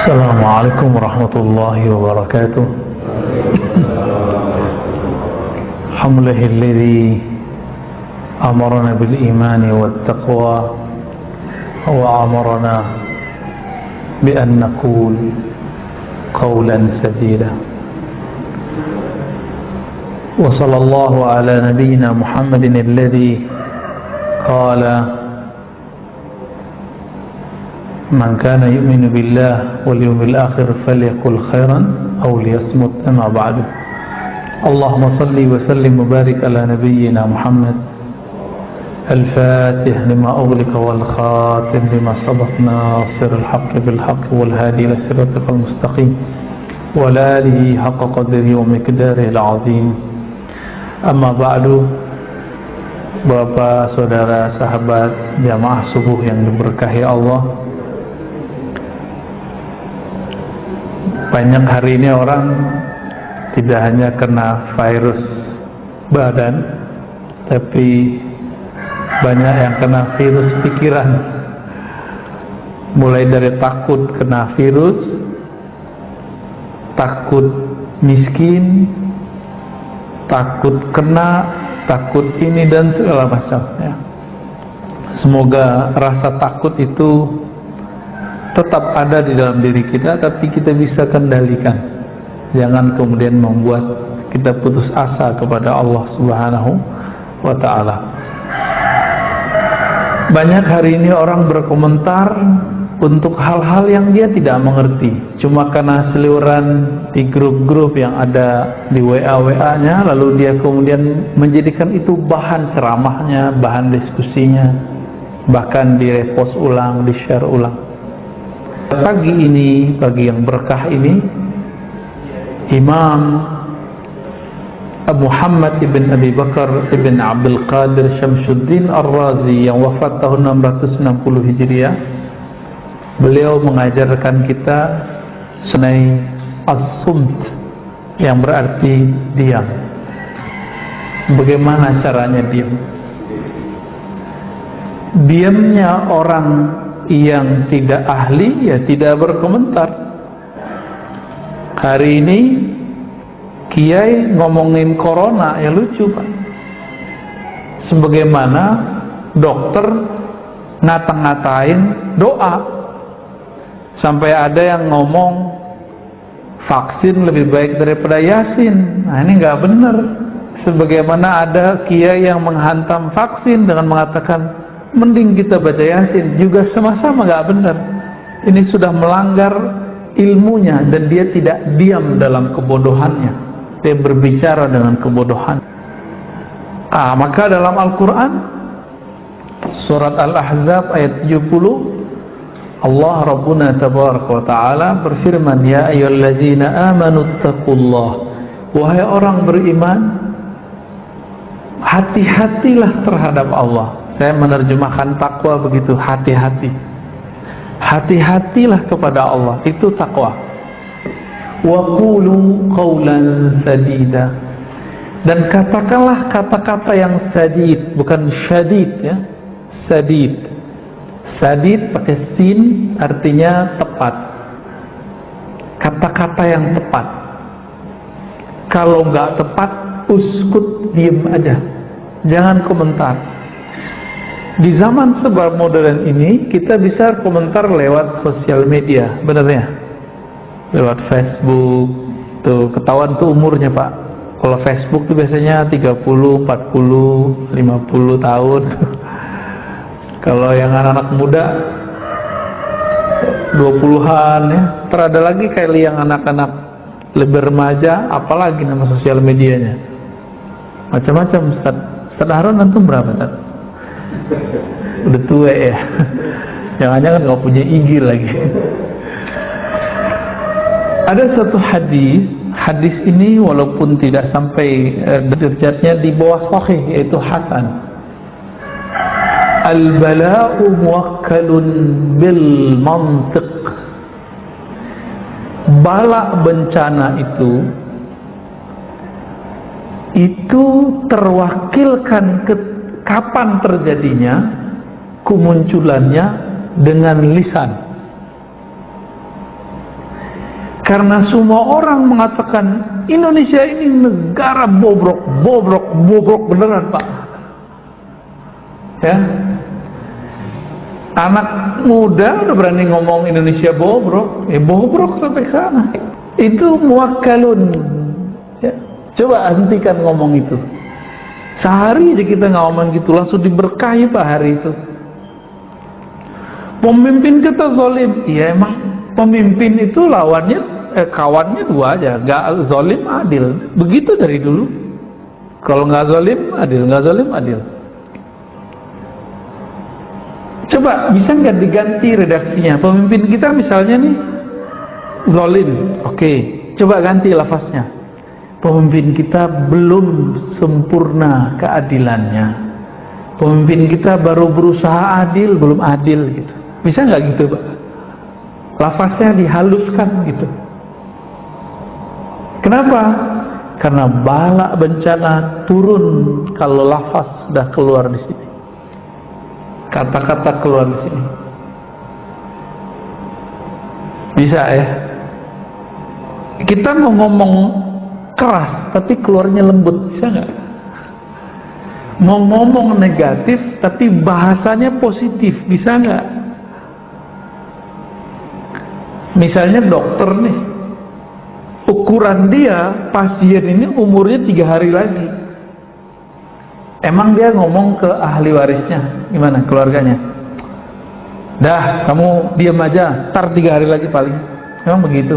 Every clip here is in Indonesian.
Assalamualaikum warahmatullahi wabarakatuh. Alhamdulillahilladzi amarna bil imani wat taqwa wa amarna bi an naqul qawlan sadida. Wa sallallahu ala nabiyyina Muhammadin alladzi qala Man kana yu'minu billah wal yawmil akhir falyaqul khairan aw liyasmut. Amma ba'du. Allahumma salli wa sallim wa barik ala nabiyyina Muhammad al-fatih lima ughliqa wal khatim lima sabaq nasir al-haqq bil haqq wal hadi ila siratal mustaqim wa ala alihi haqqa qadrihi wa miqdarihi al-azim. Amma ba'du. Bapak, saudara, sahabat jamaah subuh yang diberkahi Allah, banyak hari ini orang tidak hanya kena virus badan, tapi banyak yang kena virus pikiran. Mulai dari takut kena virus, takut miskin, takut kena, takut ini dan segala macam ya. Semoga rasa takut itu tetap ada di dalam diri kita, tapi kita bisa kendalikan. Jangan kemudian membuat kita putus asa kepada Allah Subhanahu wa ta'ala. Banyak hari ini orang berkomentar untuk hal-hal yang dia tidak mengerti, cuma karena seliweran di grup-grup yang ada di WA-nya, lalu dia kemudian menjadikan itu bahan ceramahnya, bahan diskusinya, bahkan di repost ulang, di share ulang. Pagi ini, pagi yang berkah ini, Imam Abu Muhammad ibn Abi Bakar ibn Abdul Qadir Syamsuddin Ar-Razi yang wafat tahun 660 Hijriah, beliau mengajarkan kita senai as-sumt, yang berarti diam. Bagaimana caranya diam? Diamnya orang yang tidak ahli ya tidak berkomentar. Hari ini kiai ngomongin corona ya lucu Pak, sebagaimana dokter ngata-ngatain doa, sampai ada yang ngomong vaksin lebih baik daripada Yasin. Nah ini nggak benar. Sebagaimana ada kiai yang menghantam vaksin dengan mengatakan mending kita baca Yasin, juga sama-sama nggak benar. Ini sudah melanggar ilmunya dan dia tidak diam dalam kebodohannya. Dia berbicara dengan kebodohan. Maka dalam Al-Quran surat Al-Ahzab ayat 70, Allah Rabbuna Tabaraka wa Ta'ala berfirman, Ya ayyuhallazina amanu taqullah, wahai orang beriman, hati-hatilah terhadap Allah. Saya menerjemahkan takwa begitu, hati-hati. Hati-hatilah kepada Allah, itu takwa. Wa qulu qawlan sadida, dan katakanlah kata-kata yang sadid, bukan syadid ya. Sadid. Sadid pakai sin, artinya tepat. Kata-kata yang tepat. Kalau nggak tepat, uskut, diem aja. Jangan komentar. Di zaman serba modern ini kita bisa komentar lewat sosial media, benarnya lewat Facebook. Tuh ketahuan tuh umurnya Pak. Kalau Facebook tuh biasanya 30, 40, 50 tahun. Kalau yang anak-anak muda 20-an ya. Terada lagi kayak yang anak-anak lebih remaja, apalagi nama sosial medianya macam-macam. Ustaz Harun antum berapa Ustaz? Udah tua ya. Jangan-jangan nggak punya IG lagi. Ada satu hadis ini walaupun tidak sampai derajatnya di bawah sahih, yaitu hasan. Al-bala'u muwakkalun bil mantiq. Bala bencana itu terwakilkan kapan terjadinya, kemunculannya dengan lisan. Karena semua orang mengatakan Indonesia ini negara bobrok, bobrok, bobrok beneran Pak. Ya, anak muda udah berani ngomong Indonesia bobrok, bobrok sampai sana. Itu muwakkalun. Ya, coba hentikan ngomong itu. Sehari aja kita ngomong gitu, langsung diberkahi Pak hari itu. Pemimpin kita zalim, ya emang pemimpin itu lawannya kawannya dua aja, nggak zalim adil. Begitu dari dulu. Kalau nggak zalim adil, nggak zalim adil. Coba bisa nggak diganti redaksinya? Pemimpin kita misalnya nih zalim, oke. Coba ganti lafaznya. Pemimpin kita belum sempurna keadilannya. Pemimpin kita baru berusaha adil, belum adil gitu. Bisa nggak gitu Pak? Lafaznya dihaluskan gitu. Kenapa? Karena bala bencana turun kalau lafaz sudah keluar di sini. Kata-kata keluar di sini. Bisa ya? Kita mau ngomong keras tapi keluarnya lembut, bisa nggak? Mau ngomong negatif tapi bahasanya positif, bisa nggak? Misalnya dokter nih, ukuran dia pasien ini umurnya 3 hari lagi. Emang dia ngomong ke ahli warisnya gimana, keluarganya? Dah, kamu diam aja, ntar 3 hari lagi paling. Emang begitu?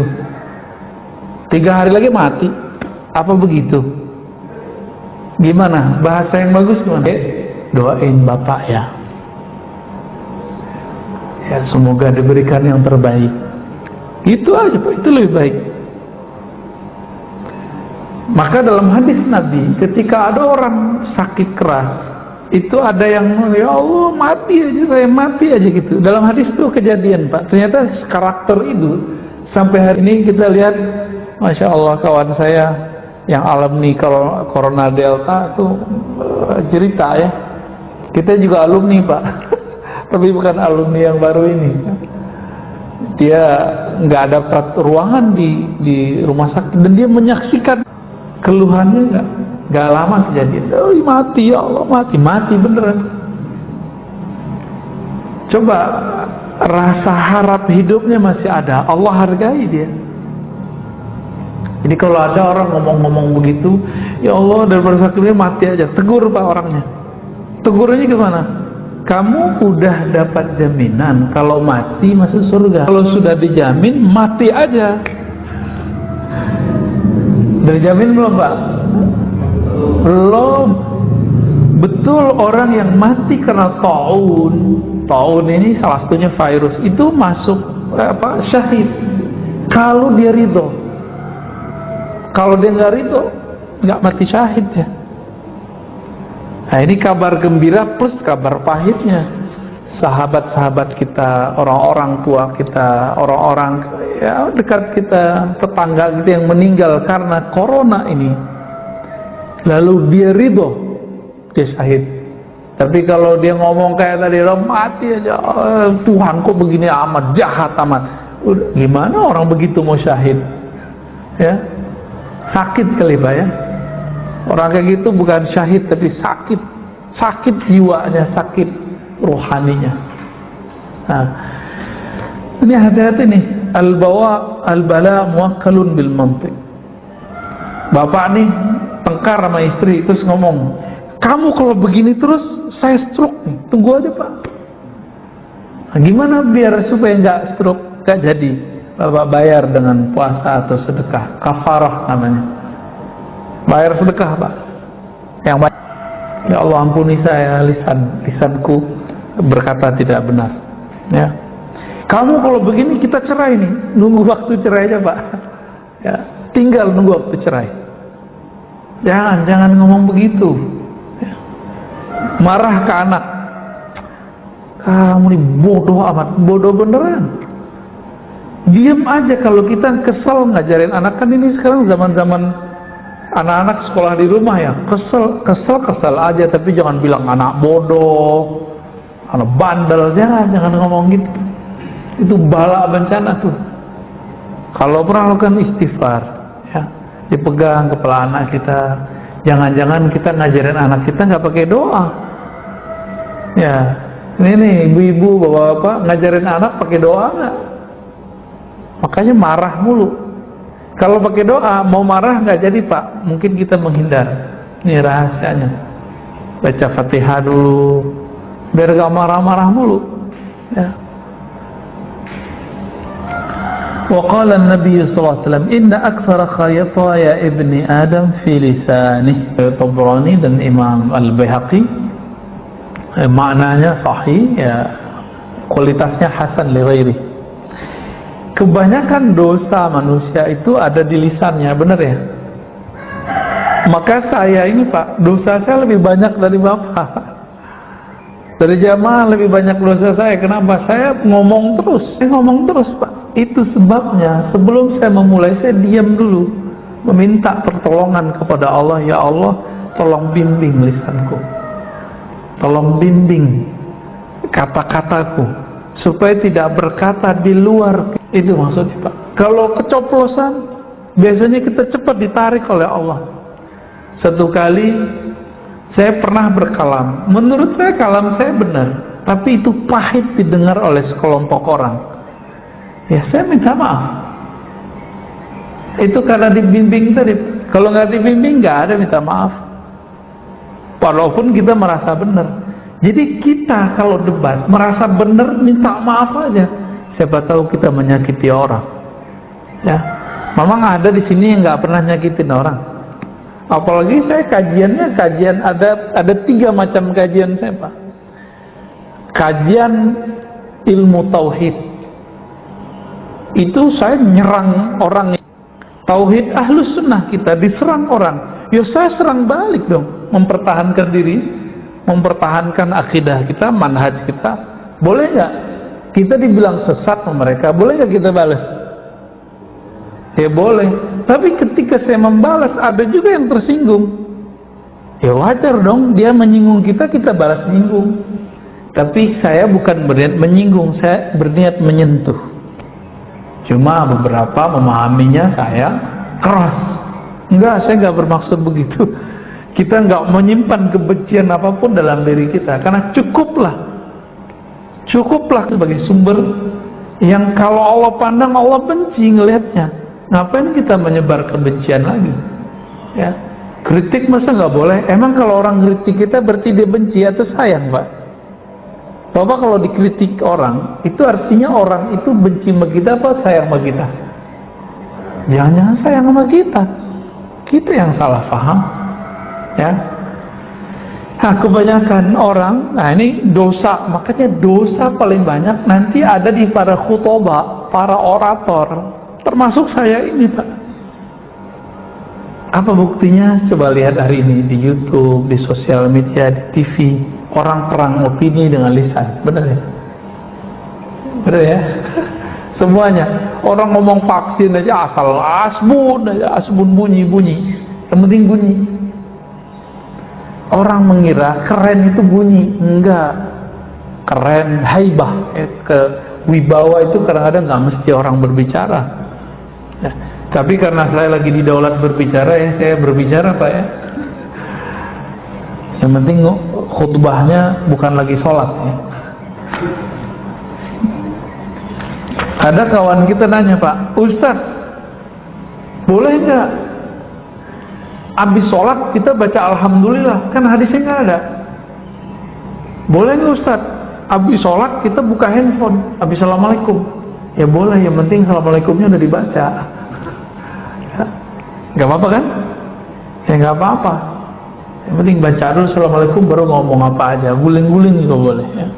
3 hari lagi mati? Apa begitu? Gimana? Bahasa yang bagus gimana? Doain bapak ya. Ya semoga diberikan yang terbaik. Itu aja Pak, itu lebih baik. Maka dalam hadis Nabi, ketika ada orang sakit keras, itu ada yang ya Allah mati aja, saya mati aja gitu. Dalam hadis itu kejadian Pak. Ternyata karakter itu sampai hari ini kita lihat, masya Allah kawan saya yang alumni kalau Corona Delta itu cerita ya. Kita juga alumni Pak, tapi bukan alumni yang baru ini. Dia nggak ada ruangan di rumah sakit dan dia menyaksikan keluhannya nggak lama kejadian. Oh, mati ya Allah, mati beneran. Coba rasa harap hidupnya masih ada, Allah hargai dia. Jadi kalau ada orang ngomong-ngomong begitu, ya Allah daripada sakitnya mati aja, tegur Pak orangnya. Tegurnya gimana? Kamu udah dapat jaminan kalau mati masuk surga. Kalau sudah dijamin mati aja. Dijamin belum Pak? Belum. Betul, orang yang mati karena taun ini salah satunya virus, itu masuk syahid kalau dia ridho. Kalau dia nggak ridho, nggak mati syahid ya. Nah ini kabar gembira plus kabar pahitnya. Sahabat-sahabat kita, orang-orang tua kita, orang-orang ya dekat kita, tetangga kita yang meninggal karena corona ini, lalu dia ridho, dia syahid. Tapi kalau dia ngomong kayak tadi, mati aja, Tuhan kok begini amat, jahat amat. Udah, gimana orang begitu mau syahid? Ya, sakit kali Pak ya. Orang kayak gitu bukan syahid tapi sakit jiwanya, sakit rohaninya. Nah, ini hati-hati nih. Al-bala muwakkalun bil mantiq. Bapak nih tengkar sama istri terus ngomong, kamu kalau begini terus saya stroke nih. Tunggu aja Pak. Nah, gimana biar supaya nggak stroke, nggak jadi? Bapak bayar dengan puasa atau sedekah, kafarah namanya. Bayar sedekah Pak. Yang baik. Ya Allah ampuni saya, lisanku berkata tidak benar. Ya. Kamu kalau begini kita cerai nih, nunggu waktu cerai aja Pak. Ya, tinggal nunggu waktu cerai. Jangan ngomong begitu. Ya. Marah ke anak. Kamu nih bodoh amat, bodoh beneran. Diam aja kalau kita kesel ngajarin anak, kan ini sekarang zaman-zaman anak-anak sekolah di rumah ya, kesel aja, tapi jangan bilang anak bodoh, anak bandel, jangan ngomong gitu. Itu bala bencana tuh. Kalau pernah lakukan istighfar, ya, dipegang kepala anak kita. Jangan-jangan kita ngajarin anak kita nggak pakai doa. Ya, ini nih ibu-ibu, bapak-bapak ngajarin anak pakai doa nggak? Makanya marah mulu. Kalau pakai doa mau marah nggak jadi pak. Mungkin kita menghindar. Ini rahasianya. Baca Fatihah dulu, biar gak marah-marah mulu. Ya. وقال النبي صلى الله عليه وسلم إن أكثر خطايا ابن آدم في لسانه. Tabrani dan Imam Al-Baihaqi, maknanya sahih, ya, kualitasnya hasan li ghairi. Kebanyakan dosa manusia itu ada di lisannya, benar ya? Maka saya ini pak, dosa saya lebih banyak dari bapak, dari jamaah lebih banyak dosa saya. Kenapa? Saya ngomong terus pak. Itu sebabnya sebelum saya memulai, saya diam dulu, meminta pertolongan kepada Allah. Ya Allah, tolong bimbing lisanku, tolong bimbing kata-kataku, supaya tidak berkata di luar. Itu maksudnya pak. Kalau kecoplosan, biasanya kita cepat ditarik oleh Allah. Satu kali saya pernah berkalam, menurut saya kalam saya benar, tapi itu pahit didengar oleh sekelompok orang. Ya saya minta maaf. Itu karena dibimbing tadi. Kalau nggak dibimbing nggak ada minta maaf. Walaupun kita merasa benar. Jadi kita kalau debat merasa benar, minta maaf aja. Siapa tahu kita menyakiti orang. Ya, memang ada di sini yang nggak pernah nyakitin orang. Apalagi saya kajian ada 3 macam kajian saya pak. Kajian ilmu tauhid. Itu saya nyerang orang. Tauhid ahlus sunnah kita diserang orang, ya saya serang balik dong. Mempertahankan diri, mempertahankan akidah kita, manhaj kita. Boleh nggak kita dibilang sesat sama mereka? Boleh nggak kita balas? Ya boleh. Tapi ketika saya membalas, ada juga yang tersinggung. Ya wajar dong, dia menyinggung kita, kita balas menyinggung. Tapi saya bukan berniat menyinggung, saya berniat menyentuh. Cuma beberapa memahaminya saya keras. Enggak, saya enggak bermaksud begitu. Kita enggak menyimpan kebencian apapun dalam diri kita, karena cukuplah sebagai sumber yang kalau Allah pandang Allah benci ngelihatnya. Ngapain kita menyebar kebencian lagi? Ya, kritik masa nggak boleh? Emang kalau orang kritik kita berarti dia benci atau sayang, Pak? Bapak kalau dikritik orang, itu artinya orang itu benci sama kita apa sayang sama kita? Jangan sayang sama kita. Kita yang salah paham. Ya. Nah, kebanyakan orang, nah ini dosa, makanya dosa paling banyak nanti ada di para khutbah, para orator, termasuk saya ini, Pak. Apa buktinya? Coba lihat hari ini di YouTube, di sosial media, di TV. Orang perang opini dengan lisan, benar ya? Benar ya? Semuanya. Orang ngomong vaksin aja asal asbun bunyi. Yang penting bunyi. Orang mengira keren itu bunyi, enggak. Keren, haibah, wibawa itu kadang-kadang nggak mesti orang berbicara. Ya. Tapi karena saya lagi di daulat berbicara, ya saya berbicara, Pak ya. Yang penting khutbahnya bukan lagi sholat ya. Ada kawan kita nanya, Pak, Ustadz, boleh nggak habis sholat kita baca alhamdulillah? Kan hadisnya nggak ada. Boleh nggak Ustadz, habis sholat kita buka handphone, habis assalamualaikum? Ya boleh, yang penting assalamualaikumnya udah dibaca. Nggak apa-apa kan? Ya nggak apa-apa. Yang penting baca dulu assalamualaikum baru ngomong apa aja, guling-guling juga boleh ya.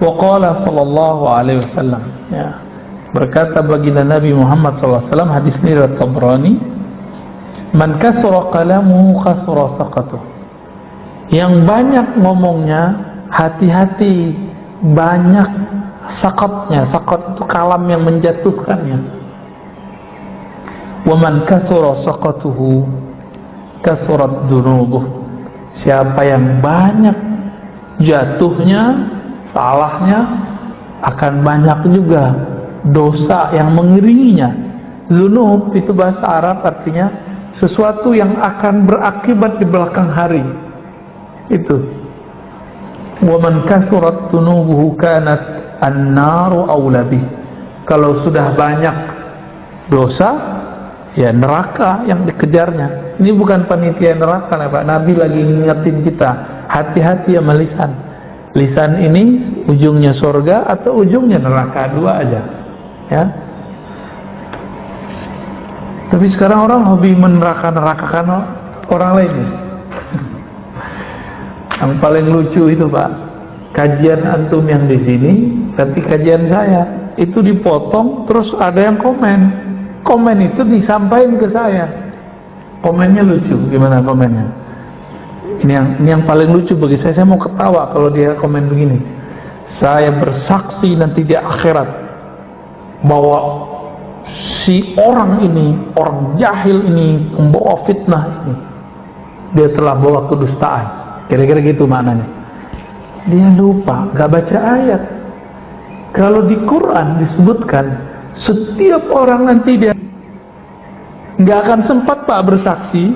Wa qala sallallahu alaihi wasallam ya. Berkata baginda Nabi Muhammad sallallahu alaihi wasallam, hadis ini riwayat Tabrani, man kasura kalamuhu kasura saqatuh. Yang banyak ngomongnya hati-hati, banyak sakatnya. Sakat itu kalam yang menjatuhkannya. Wa man kasura saqatuhu kasurat dunubuh. Siapa yang banyak jatuhnya, salahnya, akan banyak juga dosa yang mengiringinya. Zunub itu bahasa Arab artinya sesuatu yang akan berakibat di belakang hari. Itu. Wa man kasurat dunubuhu kanat an-naru aula bih. Kalau sudah banyak dosa, ya neraka yang dikejarnya. Ini bukan panitia neraka ya Pak. Nabi lagi ngingetin kita, hati-hati ya lisan. Lisan ini ujungnya surga atau ujungnya neraka, dua aja. Ya. Tapi sekarang orang hobi meneraka-nerakakan orang lain. Yang paling lucu itu Pak, kajian antum yang di sini, tapi kajian saya itu dipotong, terus ada yang komen. Komen itu disampaikan ke saya. Komennya lucu, gimana komennya? Ini yang paling lucu bagi saya mau ketawa kalau dia komen begini. Saya bersaksi nanti di akhirat bahwa si orang ini, orang jahil ini, pembawa fitnah ini, dia telah bawa kedustaan. Kira-kira gitu maknanya. Dia lupa, gak baca ayat. Kalau di Quran disebutkan setiap orang nanti dia nggak akan sempat Pak bersaksi,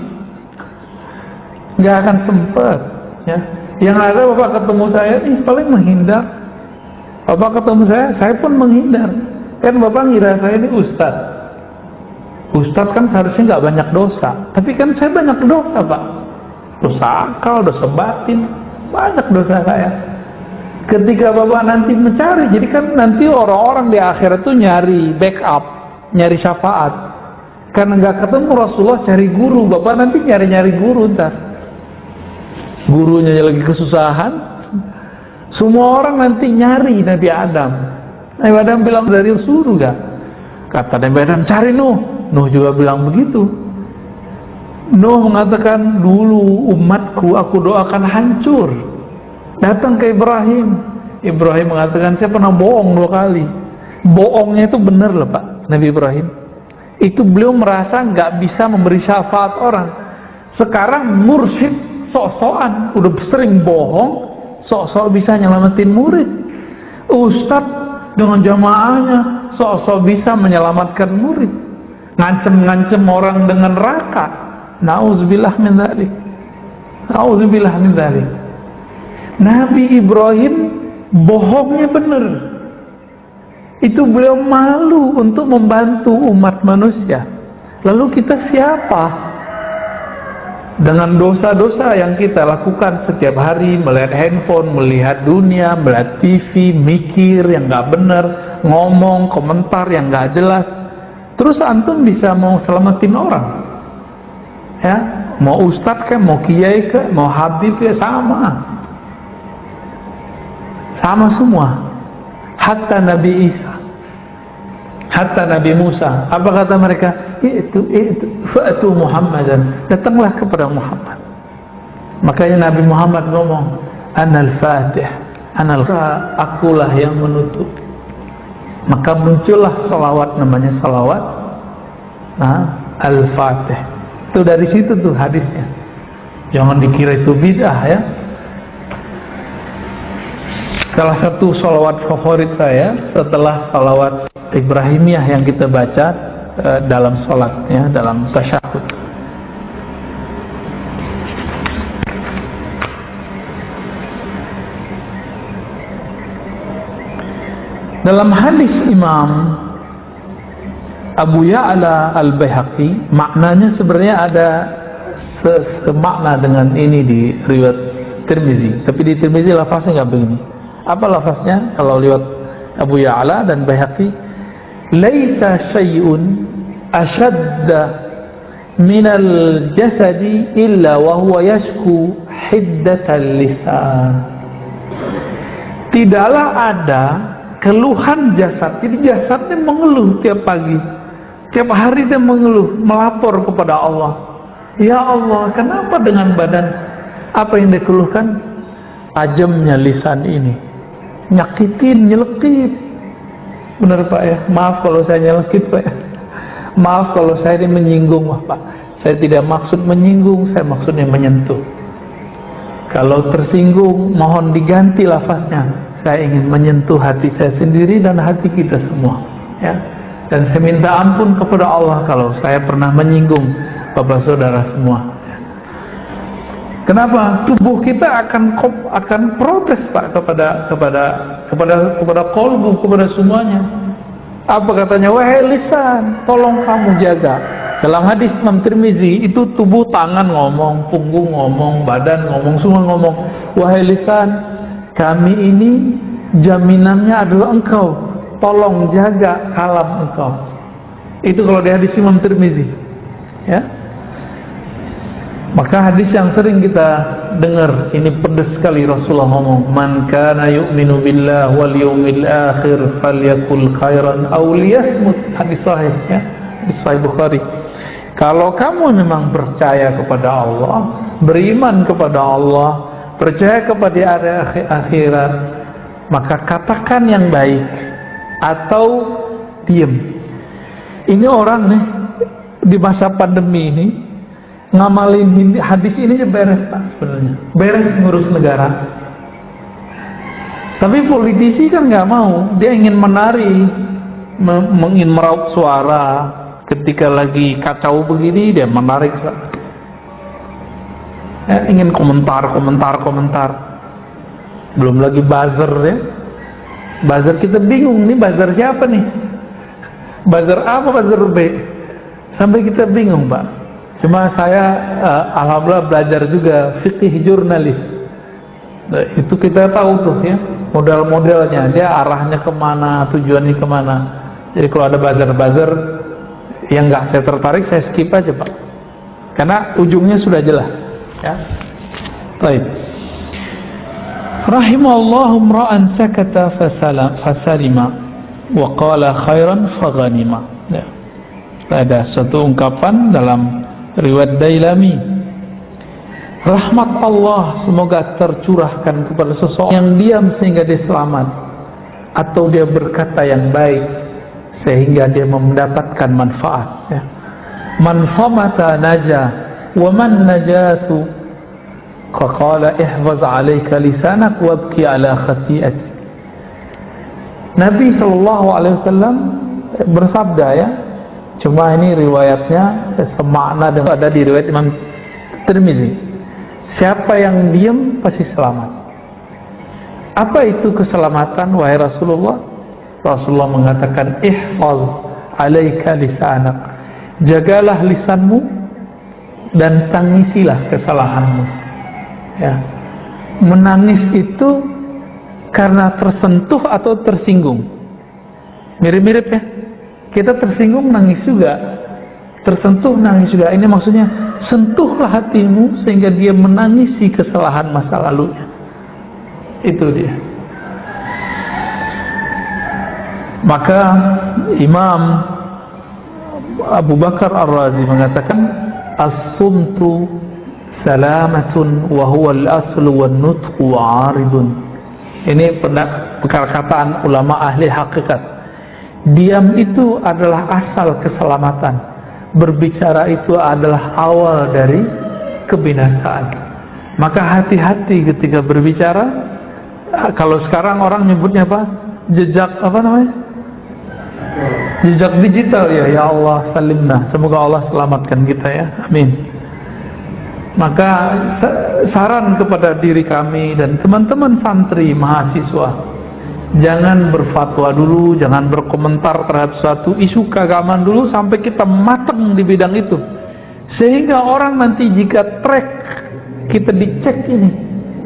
nggak akan sempat. Ya. Yang ada Bapak ketemu saya, paling menghindar. Bapak ketemu saya pun menghindar. Kan Bapak ngira saya ini ustaz. Ustaz kan seharusnya nggak banyak dosa, tapi kan saya banyak dosa Pak. Dosa akal, dosa batin, banyak dosa saya. Ketika Bapak nanti mencari, jadi kan nanti orang-orang di akhirat itu nyari backup, nyari syafaat. Karena nggak ketemu Rasulullah, cari guru. Bapak nanti nyari-nyari guru ntar. Gurunya lagi kesusahan. Semua orang nanti nyari Nabi Adam. Nabi Adam bilang dari surga. Kata Nabi Adam, cari Nuh. Nuh juga bilang begitu. Nuh mengatakan, dulu umatku aku doakan hancur. Datang ke Ibrahim. Ibrahim mengatakan, saya pernah bohong 2 kali. Bohongnya itu benar loh Pak, Nabi Ibrahim. Itu beliau merasa nggak bisa memberi syafaat orang. Sekarang mursyid sok-sokan, udah sering bohong, sok-sok bisa nyelamatin murid. Ustadz dengan jamaahnya sok-sok bisa menyelamatkan murid. Ngancem-ngancem orang dengan neraka. Nauzubillah min dzalik. Nauzubillah min dzalik. Nabi Ibrahim bohongnya benar. Itu beliau malu untuk membantu umat manusia. Lalu kita siapa? Dengan dosa-dosa yang kita lakukan setiap hari, melihat handphone, melihat dunia, melihat TV, mikir yang gak benar, ngomong, komentar yang gak jelas. Terus antum bisa mau selamatin orang? Ya, mau ustadz ke, mau kiai ke, mau habib ke, sama semua. Hatta Nabi Isa, hatta Nabi Musa, apa kata mereka? Itu fa'tu Muhammadan, datanglah kepada Muhammad. Makanya Nabi Muhammad ngomong, Anal Fatih, akulah yang menutup. Maka muncullah salawat, namanya salawat Al-Fatih. Itu dari situ tuh hadisnya. Jangan dikira itu bid'ah ya. Salah satu salawat favorit saya setelah salawat Ibrahimiyah yang kita baca dalam salat ya, dalam tasyahud. Dalam hadis Imam Abu Ya'la Al-Baihaqi, maknanya sebenarnya ada semakna dengan ini di riwayat Tirmizi, tapi di Tirmizi lafaznya nggak begini. Apa lafaznya? Kalau lihat Abu Ya'la dan Baihaqi, laisa syai'un ashadda minal jasadi illa wa huwa yashku hiddatal lisan. Tidaklah ada keluhan jasad. Jadi jasadnya mengeluh tiap pagi, tiap hari dia mengeluh, melapor kepada Allah. Ya Allah, kenapa dengan badan? Apa yang dikeluhkan? Tajamnya lisan ini, nyakitin, nyelekit. Benar Pak ya, maaf kalau saya nyelekit Pak ya. Maaf kalau saya ini menyinggung Pak. Saya tidak maksud menyinggung, saya maksudnya menyentuh. Kalau tersinggung, mohon diganti lafaznya. Saya ingin menyentuh hati saya sendiri dan hati kita semua ya. Dan saya minta ampun kepada Allah kalau saya pernah menyinggung Bapak Saudara semua. Kenapa? Tubuh kita akan protes Pak kepada kolbu, kepada semuanya. Apa katanya? Wahai lisan, tolong kamu jaga. Dalam hadis Imam Tirmizi itu tubuh, tangan ngomong, punggung ngomong, badan ngomong, semua ngomong. Wahai lisan, kami ini jaminannya adalah engkau. Tolong jaga kalam engkau. Itu kalau di hadis Imam Tirmizi. Ya. Maka hadis yang sering kita dengar, ini pedas sekali Rasulullah ngomong, man kana yu'minu billah wal yawmil akhir falyakul khairan aw liyasmut. Hadis sahih ya, hadis sahih Bukhari. Kalau kamu memang percaya kepada Allah, beriman kepada Allah, percaya kepada hari akhirat, maka katakan yang baik atau diam. Ini orang nih di masa pandemi ini ngamalin hadis ini aja beres Pak, sebenarnya beres ngurus negara. Tapi politisi kan nggak mau, dia ingin menari, ingin meraup suara. Ketika lagi kacau begini dia menarik, ingin komentar. Belum lagi buzzer ya, buzzer kita bingung nih, buzzer siapa nih, buzzer A apa buzzer B, sampai kita bingung Pak. Cuma saya alhamdulillah belajar juga fikih jurnalis. Nah, itu kita tahu tuh ya model-modelnya, dia arahnya kemana, tujuannya kemana. Jadi kalau ada buzzer-buzzer yang nggak saya tertarik, saya skip aja Pak, karena ujungnya sudah jelas ya. Baik. Rahimallahu imra'an sakata fasalima wa qala khairan faghanima. Ya. Ada satu ungkapan dalam riwayat Dailami, rahmat Allah semoga tercurahkan kepada seseorang yang diam sehingga dia selamat, atau dia berkata yang baik sehingga dia mendapatkan manfaat ya. Man famata naja wa man najatu qala ihfaz alayka lisanak wabki ala khati'ati. Nabi SAW bersabda ya, cuma ini riwayatnya semakna dengan ada di riwayat Imam Tirmizi. Siapa yang diam pasti selamat. Apa itu keselamatan wahai Rasulullah? Rasulullah mengatakan ihfaz alaika lisanak, jagalah lisanmu dan tangisilah kesalahanmu ya. Menangis itu karena tersentuh atau tersinggung, mirip-mirip ya. Kita tersinggung nangis juga, tersentuh nangis juga. Ini maksudnya sentuhlah hatimu sehingga dia menangisi kesalahan masa lalunya. Itu dia. Maka Imam Abu Bakar Ar-Razi mengatakan as-sumtu salamatun wa huwa al-aslu wan nutqu 'aridun. Ini perkataan ulama ahli hakikat. Diam itu adalah asal keselamatan. Berbicara itu adalah awal dari kebinasaan. Maka hati-hati ketika berbicara. Kalau sekarang orang nyebutnya apa? Jejak apa namanya? Jejak digital ya. Ya Allah salimna. Semoga Allah selamatkan kita ya. Amin. Maka saran kepada diri kami dan teman-teman santri mahasiswa, jangan berfatwa dulu, jangan berkomentar terhadap suatu isu keagamaan dulu sampai kita matang di bidang itu, sehingga orang nanti jika track kita dicek ini,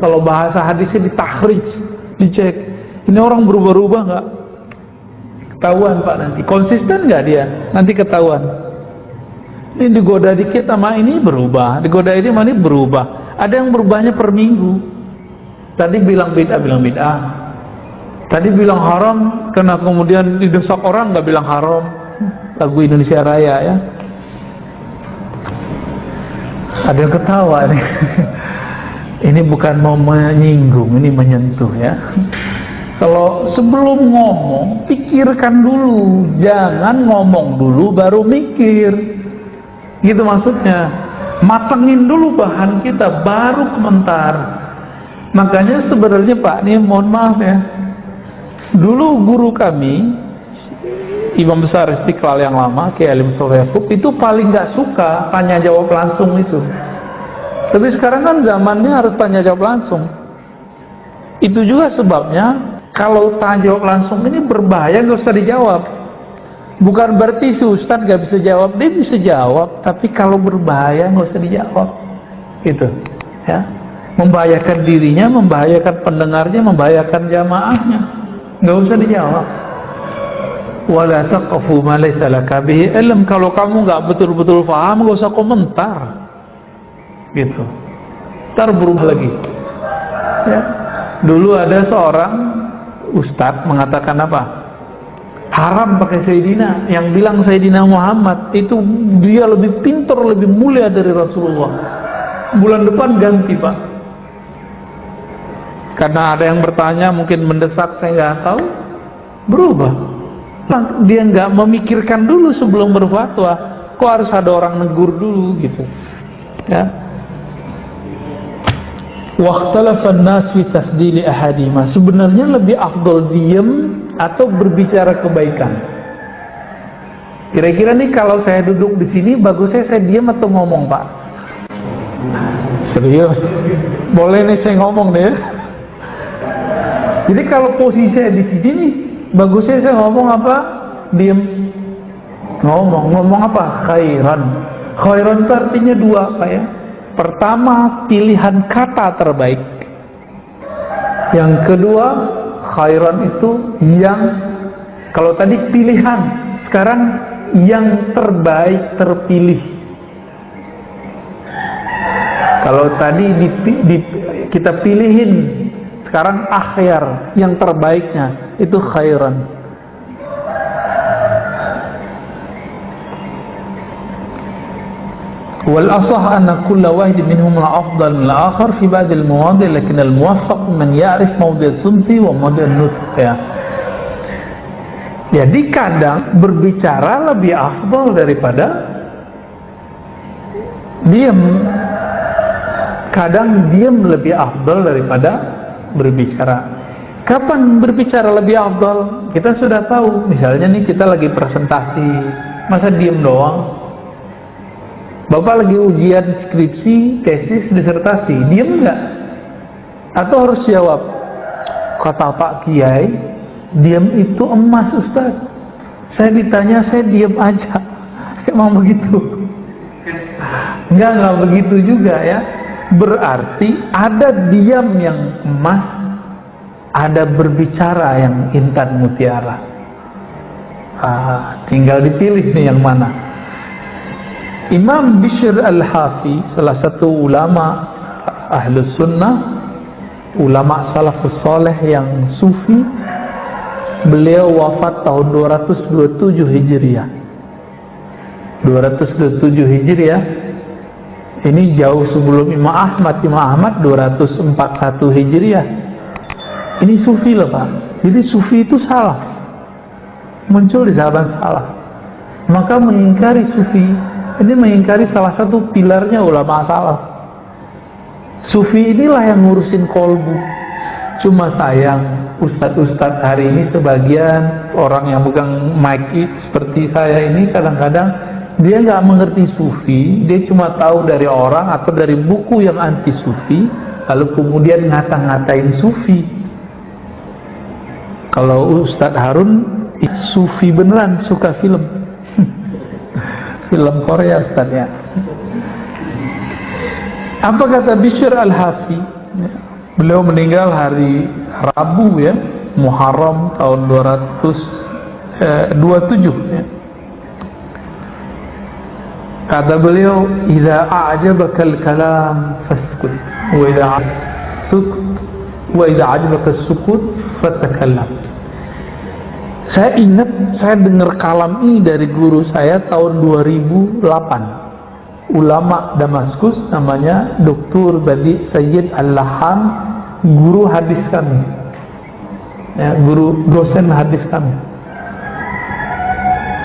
kalau bahasa hadisnya ditahrij, dicek ini orang berubah-ubah nggak, ketahuan Pak, nanti konsisten nggak dia, nanti ketahuan. Ini digoda dikit sama ini berubah, digoda ini sama ini berubah. Ada yang berubahnya per minggu. Tadi bilang bid'ah, tadi bilang haram, karena kemudian didesak orang nggak bilang haram. Lagu Indonesia Raya ya. Ada yang ketawa nih. Ini bukan mau menyinggung, ini menyentuh ya. Kalau sebelum ngomong, pikirkan dulu, jangan ngomong dulu baru mikir. Gitu maksudnya, matengin dulu bahan kita baru komentar. Makanya sebenarnya Pak, ini mohon maaf ya, dulu guru kami Imam besar Istiqlal yang lama, Kiai Haji Mustofa Yaqub, itu paling nggak suka tanya jawab langsung itu. Tapi sekarang kan zamannya harus tanya jawab langsung. Itu juga sebabnya kalau tanya jawab langsung ini berbahaya, nggak usah dijawab. Bukan berarti si Ustadz nggak bisa jawab, dia bisa jawab, tapi kalau berbahaya nggak usah dijawab, gitu, ya. Membahayakan dirinya, membahayakan pendengarnya, membahayakan jamaahnya, nggak usah dijawab. Wala taqfu ma laysa laka bihi ilm. Kalau kamu nggak betul-betul paham, nggak usah komentar, gitu. Ntar berubah lagi. Ya. Dulu ada seorang ustadz mengatakan apa? Haram pakai Sayyidina. Yang bilang Sayyidina Muhammad itu dia lebih pintar, lebih mulia dari Rasulullah. Bulan depan ganti, Pak. Karena ada yang bertanya, mungkin mendesak, saya nggak tahu, berubah. Dia nggak memikirkan dulu sebelum berfatwa. Kok harus ada orang negur dulu, gitu, ya. Waqtalafan nas fi tasdili ahadima. Sebenarnya lebih afdol diem atau berbicara kebaikan. Kira-kira nih kalau saya duduk di sini, bagusnya saya diem atau ngomong, Pak? Serius? Boleh nih saya ngomong nih ya. Jadi kalau posisi saya di sini nih, bagusnya saya ngomong apa? Diem. Ngomong apa? Khairan. Khairan itu artinya dua, Pak ya. Pertama, pilihan kata terbaik. Yang kedua, khairan itu yang, kalau tadi pilihan, sekarang yang terbaik terpilih. Kalau tadi kita pilihin, sekarang akhyar, yang terbaiknya itu khairan. والأصح أن كل واحد منهم أفضل من الآخر في بعض المواضع لكن الموفق من يعرف موضع الصمت وموضع النطق ya. Jadi kadang berbicara lebih afdal daripada diam. Kadang diam lebih afdal daripada berbicara. Kapan berbicara lebih afdal? Kita sudah tahu. Misalnya nih kita lagi presentasi, masa diam doang? Bapak lagi ujian skripsi, tesis, disertasi, diam nggak? Atau harus jawab? Kata Pak Kiai, diam itu emas, Ustaz. Saya ditanya, saya diam aja. Emang begitu? Nggak begitu juga ya. Berarti ada diam yang emas, ada berbicara yang intan mutiara. Tinggal dipilih nih yang mana. Imam Bishr Al-Hafi, salah satu ulama Ahlus Sunnah, ulama salafus saleh yang sufi, beliau wafat tahun 227 Hijriah. 227 Hijriah. Ini jauh sebelum Imam Ahmad. Imam Ahmad 241 Hijriah. Ini sufi loh, Pak. Jadi sufi itu salah. Muncul di zaman salah. Maka mengingkari sufi, ini mengingkari salah satu pilarnya ulama salaf. Sufi inilah yang ngurusin kolbu. Cuma sayang, ustadz-ustadz hari ini sebagian orang yang pegang mic seperti saya ini kadang-kadang dia nggak mengerti sufi. Dia cuma tahu dari orang atau dari buku yang anti sufi, lalu kemudian ngata-ngatain sufi. Kalau Ustadz Harun sufi beneran, suka film. Film Korea, Ustaz ya. Apa kata Bishr Al-Hafi? Beliau meninggal hari Rabu ya, Muharram tahun 227 ya. Kata beliau, "Idza a'jabaka al-kalam faskut, wa idza a'jabaka as-sukut fatakallam." Saya ingat, saya dengar kalam ini dari guru saya tahun 2008. Ulama Damaskus, namanya Dr. Badi Sayyid Al-Lahan, guru hadis kami. Ya, guru dosen hadis kami.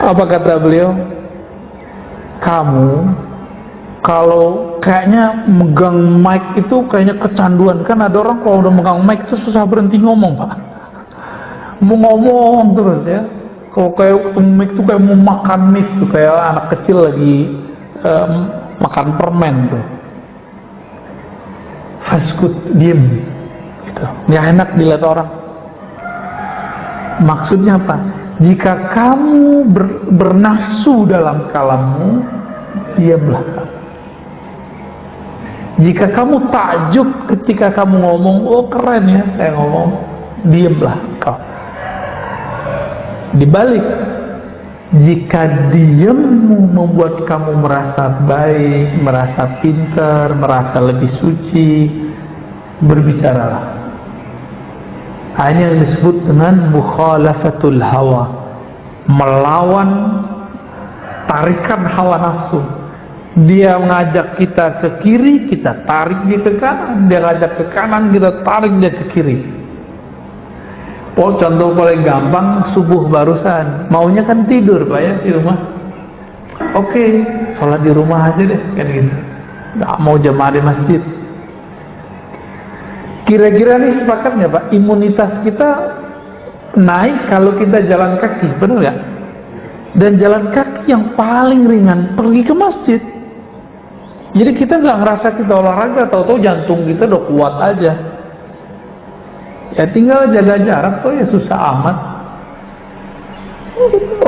Apa kata beliau? Kamu kalau kayaknya megang mic itu kayaknya kecanduan. Kan ada orang kalau udah megang mic itu susah berhenti ngomong, Pak. Mau ngomong terus ya. Kalau kayak mik tuh kayak mau makan mix tuh, kayak anak kecil lagi makan permen tuh. Faskut, diem gitu. Nggak enak dilihat orang. Maksudnya apa? Jika kamu bernafsu dalam kalammu, diamlah. Jika kamu takjub ketika kamu ngomong, oh keren ya saya ngomong, diamlah kau. Dibalik, jika diammu membuat kamu merasa baik, merasa pintar, merasa lebih suci, berbicaralah. Ini yang disebut dengan mukhalafatul hawa, melawan tarikan hawa nafsu. Dia ngajak kita ke kiri, kita tarik dia ke kanan. Dia ngajak ke kanan, kita tarik dia ke kiri. Oh, contoh paling gampang, subuh barusan, maunya kan tidur Pak ya di rumah. Oke, sholat di rumah aja deh, kan gitu. Nggak mau jamaah di masjid. Kira-kira nih sepakatnya Pak, imunitas kita naik kalau kita jalan kaki, benar nggak? Dan jalan kaki yang paling ringan pergi ke masjid. Jadi kita nggak ngerasa kita olahraga, tahu-tahu jantung kita udah kuat aja. Ya tinggal jaga jarak tuh ya susah amat.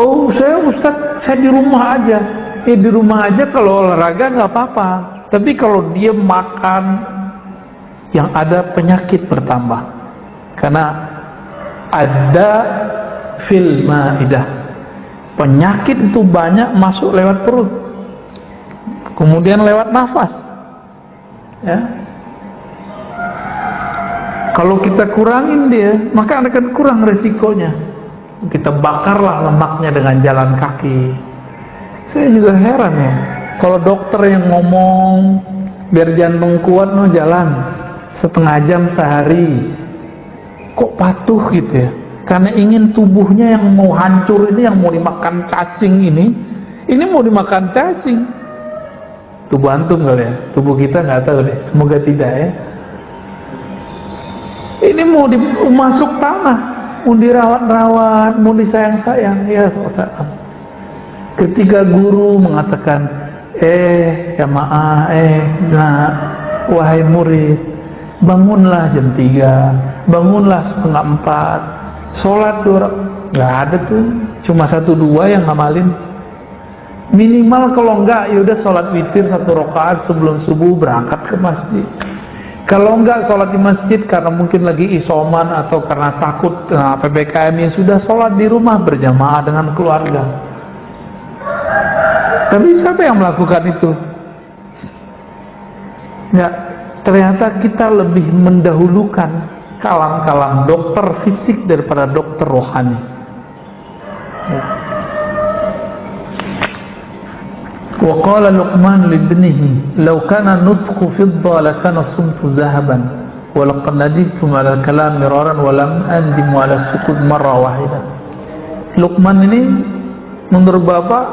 Oh saya Ustaz, saya di rumah aja. Di rumah aja kalau olahraga nggak apa-apa. Tapi kalau dia makan, yang ada penyakit bertambah. Karena ada fil maidah. Penyakit itu banyak masuk lewat perut. Kemudian lewat nafas. Ya. Kalau kita kurangin dia, maka akan kurang resikonya. Kita bakarlah lemaknya dengan jalan kaki. Saya juga heran ya, kalau dokter yang ngomong biar jantung kuat no jalan setengah jam sehari, kok patuh gitu ya? Karena ingin tubuhnya yang mau hancur ini, yang mau dimakan cacing ini mau dimakan cacing. Tubuh antum kali ya, tubuh kita nggak tahu deh, semoga tidak ya. Ini mau masuk tanah, mau dirawat-rawat, mau disayang-sayang, ya saudara. Ketika guru mengatakan, jamaah, nah, wahai murid, bangunlah jam 3, bangunlah setengah 4, sholat 2 rakaat. Nggak ada tuh, cuma 1-2 yang ngamalin. Minimal kalau enggak, yaudah sholat witir 1 rakaat sebelum subuh berangkat ke masjid. Kalau enggak sholat di masjid karena mungkin lagi isoman atau karena takut PPKM, ya sudah sholat di rumah berjamaah dengan keluarga. Tapi siapa yang melakukan itu? Ya, ternyata kita lebih mendahulukan kalam-kalam dokter fisik daripada dokter rohani. Ya. Wa qala Luqman libnihi law kana nutqu fidda lakana sumtu zahaban wa laqad nadimtu ala al-kalam miraran wa lam andim ala sukut marra wahidah. Luqman ini menurut Bapak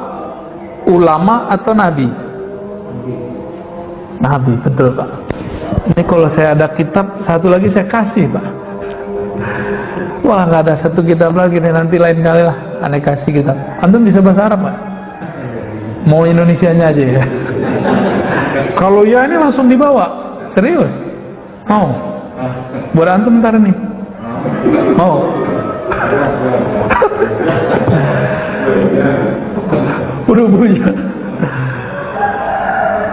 ulama atau nabi? Nabi, betul Pak. Ini kalau saya ada kitab satu lagi saya kasih Pak. Wah, nggak ada satu kitab lagi nih, nanti lain kali lah aneh kasih kitab. Antum bisa bahasa Arab Pak? Mau Indonesianya aja ya. Kalau ya ini langsung dibawa. Serius? Mau? Buat antum ntar nih. Mau? Udah punya.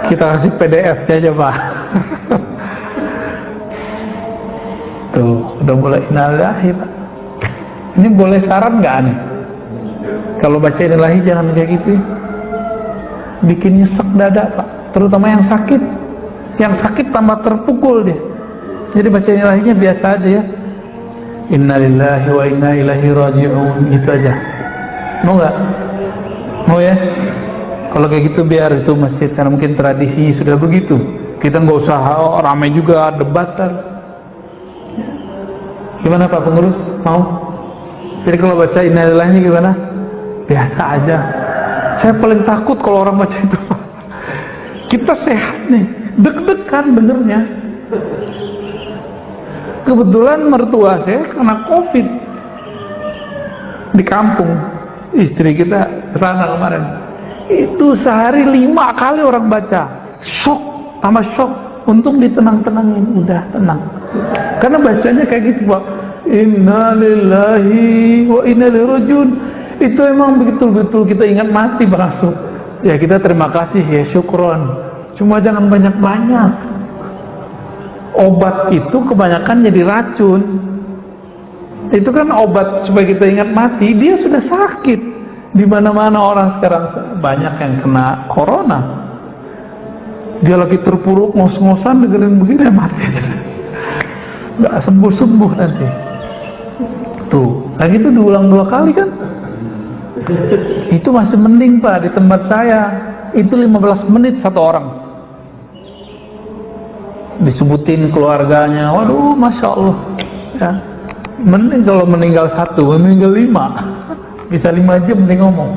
Kita kasih PDF aja Pak. Tuh, udah mulai innalillahi Pak. Ini boleh saran nggak nih? Kalau baca innalillahi jangan kayak gitu. Bikin nyesek dada Pak, terutama yang sakit. Yang sakit tambah terpukul dia. Jadi baca innalillahinya biasa aja ya. Innalillahi wa inna ilaihi raji'un, gitu aja. Mau nggak? Mau ya? Kalau kayak gitu biar itu masjid, karena mungkin tradisi sudah begitu. Kita nggak usah ramai juga debatan. Gimana Pak pengurus? Mau? Jadi kalau baca innalillahi gimana? Biasa aja. Saya paling takut kalau orang baca itu. Kita sehat nih, deg-degan benernya. Kebetulan mertua saya kena COVID di kampung. Istri kita kesana kemarin, itu sehari 5 kali orang baca, shock sama shock. Untung ditenang-tenangin, udah tenang. Karena bacanya kayak gitu Pak, inna lillahi wa inna ilaihi rajiun. Itu emang betul-betul kita ingat mati langsung. Ya kita terima kasih ya, syukron. Cuma jangan banyak-banyak. Obat itu kebanyakan jadi racun. Itu kan obat supaya kita ingat mati, dia sudah sakit. Di mana-mana orang sekarang banyak yang kena corona. Dia lagi terpuruk ngos-ngosan dengerin begini mati. Nggak sembuh-sembuh nanti. Tuh, lagi itu diulang 2 kali kan? Itu masih mending Pak, di tempat saya itu 15 menit 1 orang. Disebutin keluarganya, waduh Masya Allah ya. Mending kalau meninggal 1, meninggal 5, bisa 5 jam dia ngomong.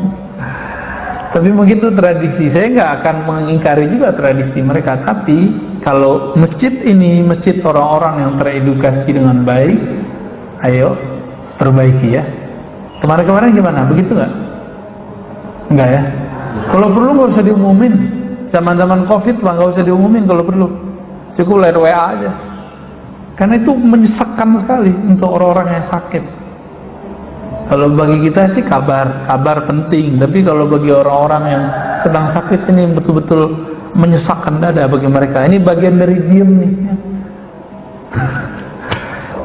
Tapi mungkin itu tradisi. Saya nggak akan mengingkari juga tradisi mereka. Tapi kalau masjid ini masjid orang-orang yang teredukasi dengan baik, ayo perbaiki ya. Kemarin-kemarin gimana? Begitu nggak? Nggak ya? Kalau perlu nggak usah diumumin. Zaman-zaman COVID Pak, nggak usah diumumin kalau perlu. Cukup lewat WA aja. Karena itu menyesakkan sekali untuk orang-orang yang sakit. Kalau bagi kita sih kabar penting. Tapi kalau bagi orang-orang yang sedang sakit ini betul-betul menyesakkan dada bagi mereka. Ini bagian dari diem nih.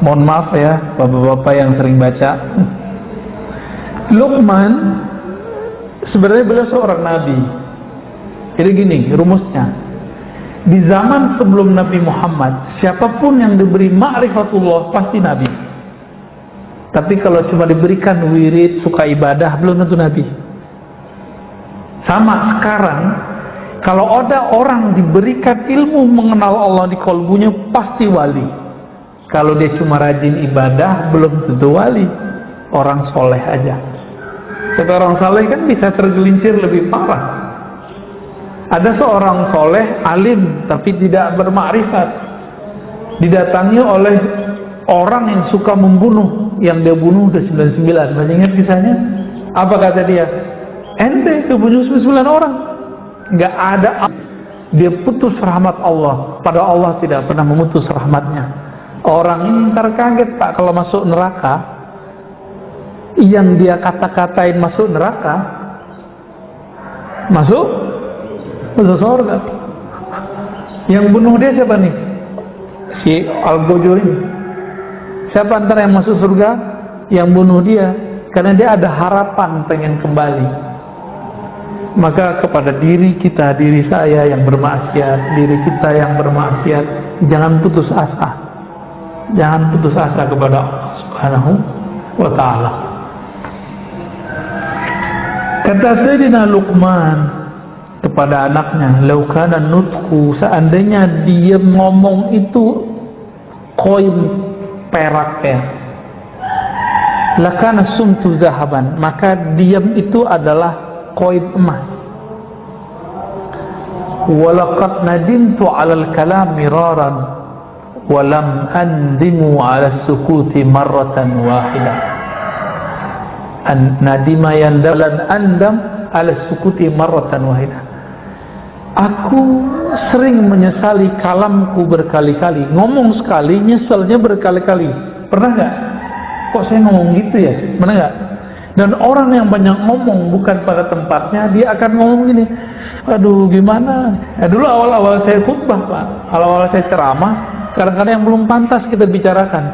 Mohon maaf ya bapak-bapak yang sering baca. Luqman sebenarnya beliau seorang nabi. Jadi gini rumusnya. Di zaman sebelum Nabi Muhammad, siapapun yang diberi ma'rifatullah pasti nabi. Tapi kalau cuma diberikan wirid, suka ibadah, belum tentu nabi. Sama sekarang, kalau ada orang diberikan ilmu mengenal Allah di kalbunya, pasti wali. Kalau dia cuma rajin ibadah, belum tentu wali. Orang soleh aja. Tapi orang soleh kan bisa tergelincir lebih parah. Ada seorang soleh, alim, tapi tidak bermakrifat. Didatangi oleh orang yang suka membunuh. Yang dia bunuh udah 99. Masih ingat kisahnya? Apa kata dia? Ente kebunuh 99 orang. Nggak ada. Dia putus rahmat Allah. Padahal Allah tidak pernah memutus rahmatnya. Orang ini ntar kaget Pak kalau masuk neraka. Yang dia kata-katain masuk neraka, masuk surga. Yang bunuh dia siapa nih? Si Al-Ghajuri. Siapa antara yang masuk surga? Yang bunuh dia. Karena dia ada harapan pengen kembali. Maka kepada diri kita, diri saya yang bermaksiat, diri kita yang bermaksiat, jangan putus asa. Jangan putus asa kepada Allah Subhanahu wa ta'ala. Kata Sayyidina Luqman kepada anaknya, laukana nutku, seandainya dia ngomong itu koin perak ya, lakana sumtu zahaban, maka diam itu adalah koin emas. Walaqad nadimtu 'alal kalam miraran wa lam andimu 'ala sukuti marratan wahidah. Nadima yandalan andam 'ala sukuti marratan wahidah. Aku sering menyesali kalamku berkali-kali. Ngomong sekali, nyeselnya berkali-kali. Pernah nggak? Kok saya ngomong gitu ya? Pernah nggak? Dan orang yang banyak ngomong bukan pada tempatnya, dia akan ngomong gini, aduh gimana? Ya, dulu awal-awal saya khutbah Pak, awal-awal saya ceramah, kadang-kadang yang belum pantas kita bicarakan.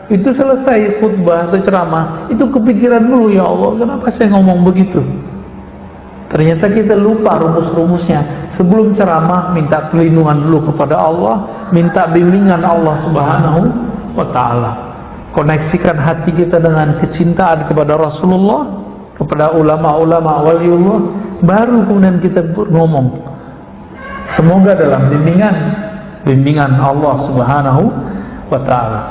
Itu selesai khutbah atau ceramah, itu kepikiran dulu, ya Allah, kenapa saya ngomong begitu? Ternyata kita lupa rumus-rumusnya. Sebelum ceramah, minta perlindungan dulu kepada Allah, minta bimbingan Allah Subhanahu wa ta'ala. Koneksikan hati kita dengan kecintaan kepada Rasulullah, kepada ulama-ulama waliullah, baru kemudian kita ngomong. Semoga dalam bimbingan Allah Subhanahu wa ta'ala.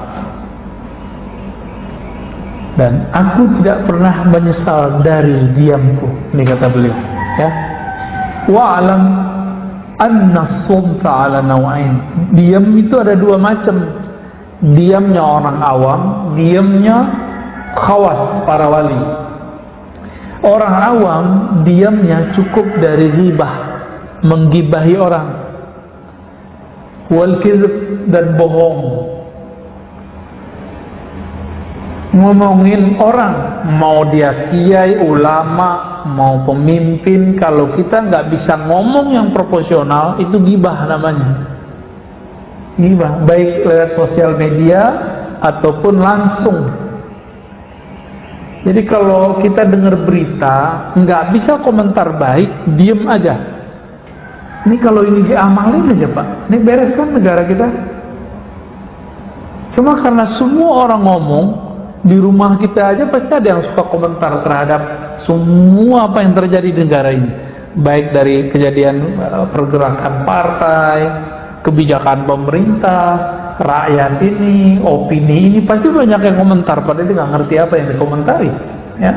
Dan aku tidak pernah menyesal dari diamku, ini kata beliau ya. Wa'alam anna sumta ala naw'ain. Diam itu ada 2 macam. Diamnya orang awam, diamnya khawas para wali. Orang awam diamnya cukup dari ghibah, menggibahi orang, wal kizb, dan bohong, ngomongin orang, mau dia kiai, ulama, mau pemimpin. Kalau kita nggak bisa ngomong yang proporsional, itu ghibah namanya. Ghibah, baik lewat sosial media ataupun langsung. Jadi kalau kita dengar berita, nggak bisa komentar baik, diem aja. Ini kalau ini diamalin aja Pak, ini beres kan negara kita. Cuma karena semua orang ngomong, di rumah kita aja pasti ada yang suka komentar terhadap semua apa yang terjadi di negara ini, baik dari kejadian pergerakan partai, kebijakan pemerintah, rakyat ini, opini ini, pasti banyak yang komentar, padahal dia nggak ngerti apa yang dikomentari, ya.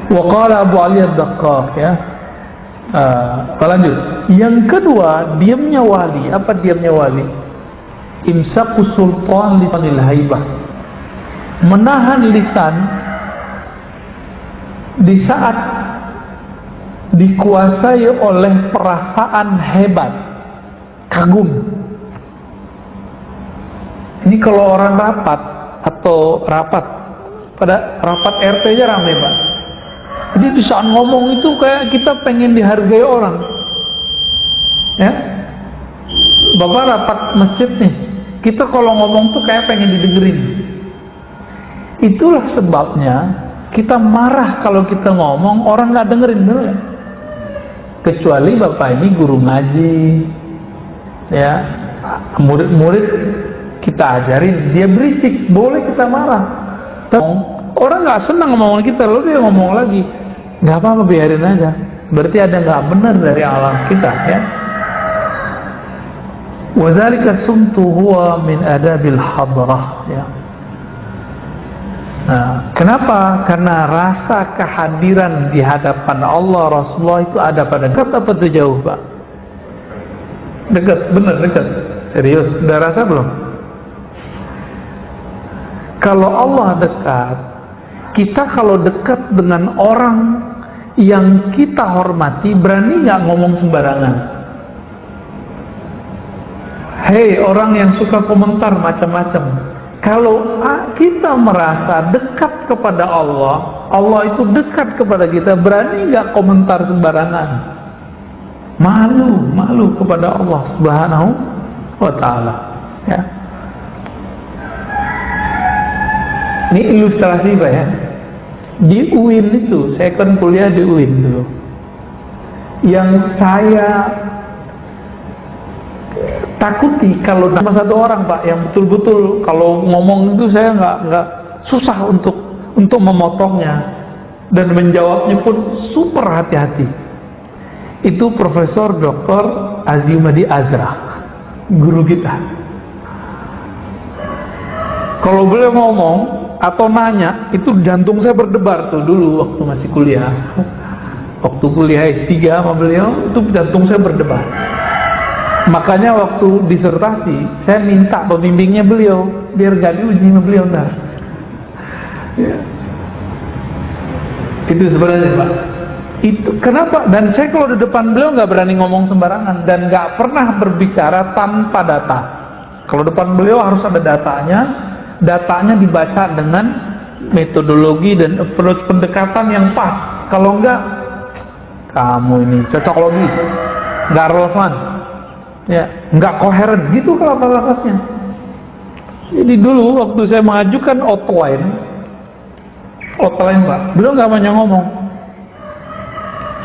Waqala Abu Ali Ad-Daqqaq, ya. Lanjut. Yang kedua, diamnya wali. Apa diamnya wali? Imsaku sultan lisanil haibah, menahan lisan di saat dikuasai oleh perasaan hebat, kagum. Ini kalau orang rapat pada rapat RT aja ramai Pak. Jadi di saat ngomong itu kayak kita pengen dihargai orang, ya. Bapak rapat masjid nih, kita kalau ngomong tuh kayak pengen didengerin. Itulah sebabnya kita marah kalau kita ngomong orang nggak dengerin dulu, ya. Kecuali Bapak ini guru ngaji, ya, murid-murid kita ajarin, dia berisik, boleh kita marah. Orang nggak senang ngomong kita, lalu dia ngomong lagi, nggak apa-apa, biarin aja. Berarti ada nggak benar dari alam kita, ya. Wadzalika sumtu huwa min adabil hadrah, ya. Nah, kenapa? Karena rasa kehadiran di hadapan Allah, Rasulullah itu ada pada dekat apa tuh jauh Pak? Dekat, benar dekat. Serius, udah rasa belum? Kalau Allah dekat, kita kalau dekat dengan orang yang kita hormati, berani nggak ngomong sembarangan? Hei orang yang suka komentar macam-macam, kalau kita merasa dekat kepada Allah, Allah itu dekat kepada kita, berani nggak komentar sembarangan? Malu kepada Allah Subhanahu wa Ta'ala, ya. Ini ilustrasi Pak, ya. Di UIN itu, saya kan kuliah di UIN dulu. Yang saya takuti kalau sama satu orang Pak, yang betul-betul kalau ngomong itu saya nggak susah untuk memotongnya dan menjawabnya pun super hati-hati. Itu Profesor Dr. Azimadi Azra, guru kita. Kalau beliau ngomong atau nanya, itu jantung saya berdebar tuh dulu waktu masih kuliah. Waktu kuliah S3 sama beliau, itu jantung saya berdebar. Makanya waktu disertasi, saya minta pembimbingnya beliau, biar gak diuji sama beliau ntar. Ya. Itu sebenarnya Pak. Itu kenapa? Dan saya kalau di depan beliau nggak berani ngomong sembarangan dan nggak pernah berbicara tanpa data. Kalau depan beliau harus ada datanya. Datanya dibaca dengan metodologi dan approach pendekatan yang pas. Kalau enggak, kamu ini cocok logi, nggak relevan, ya, nggak koheren, gitu kata-katanya. Jadi dulu waktu saya mengajukan outline Pak, beliau nggak banyak ngomong.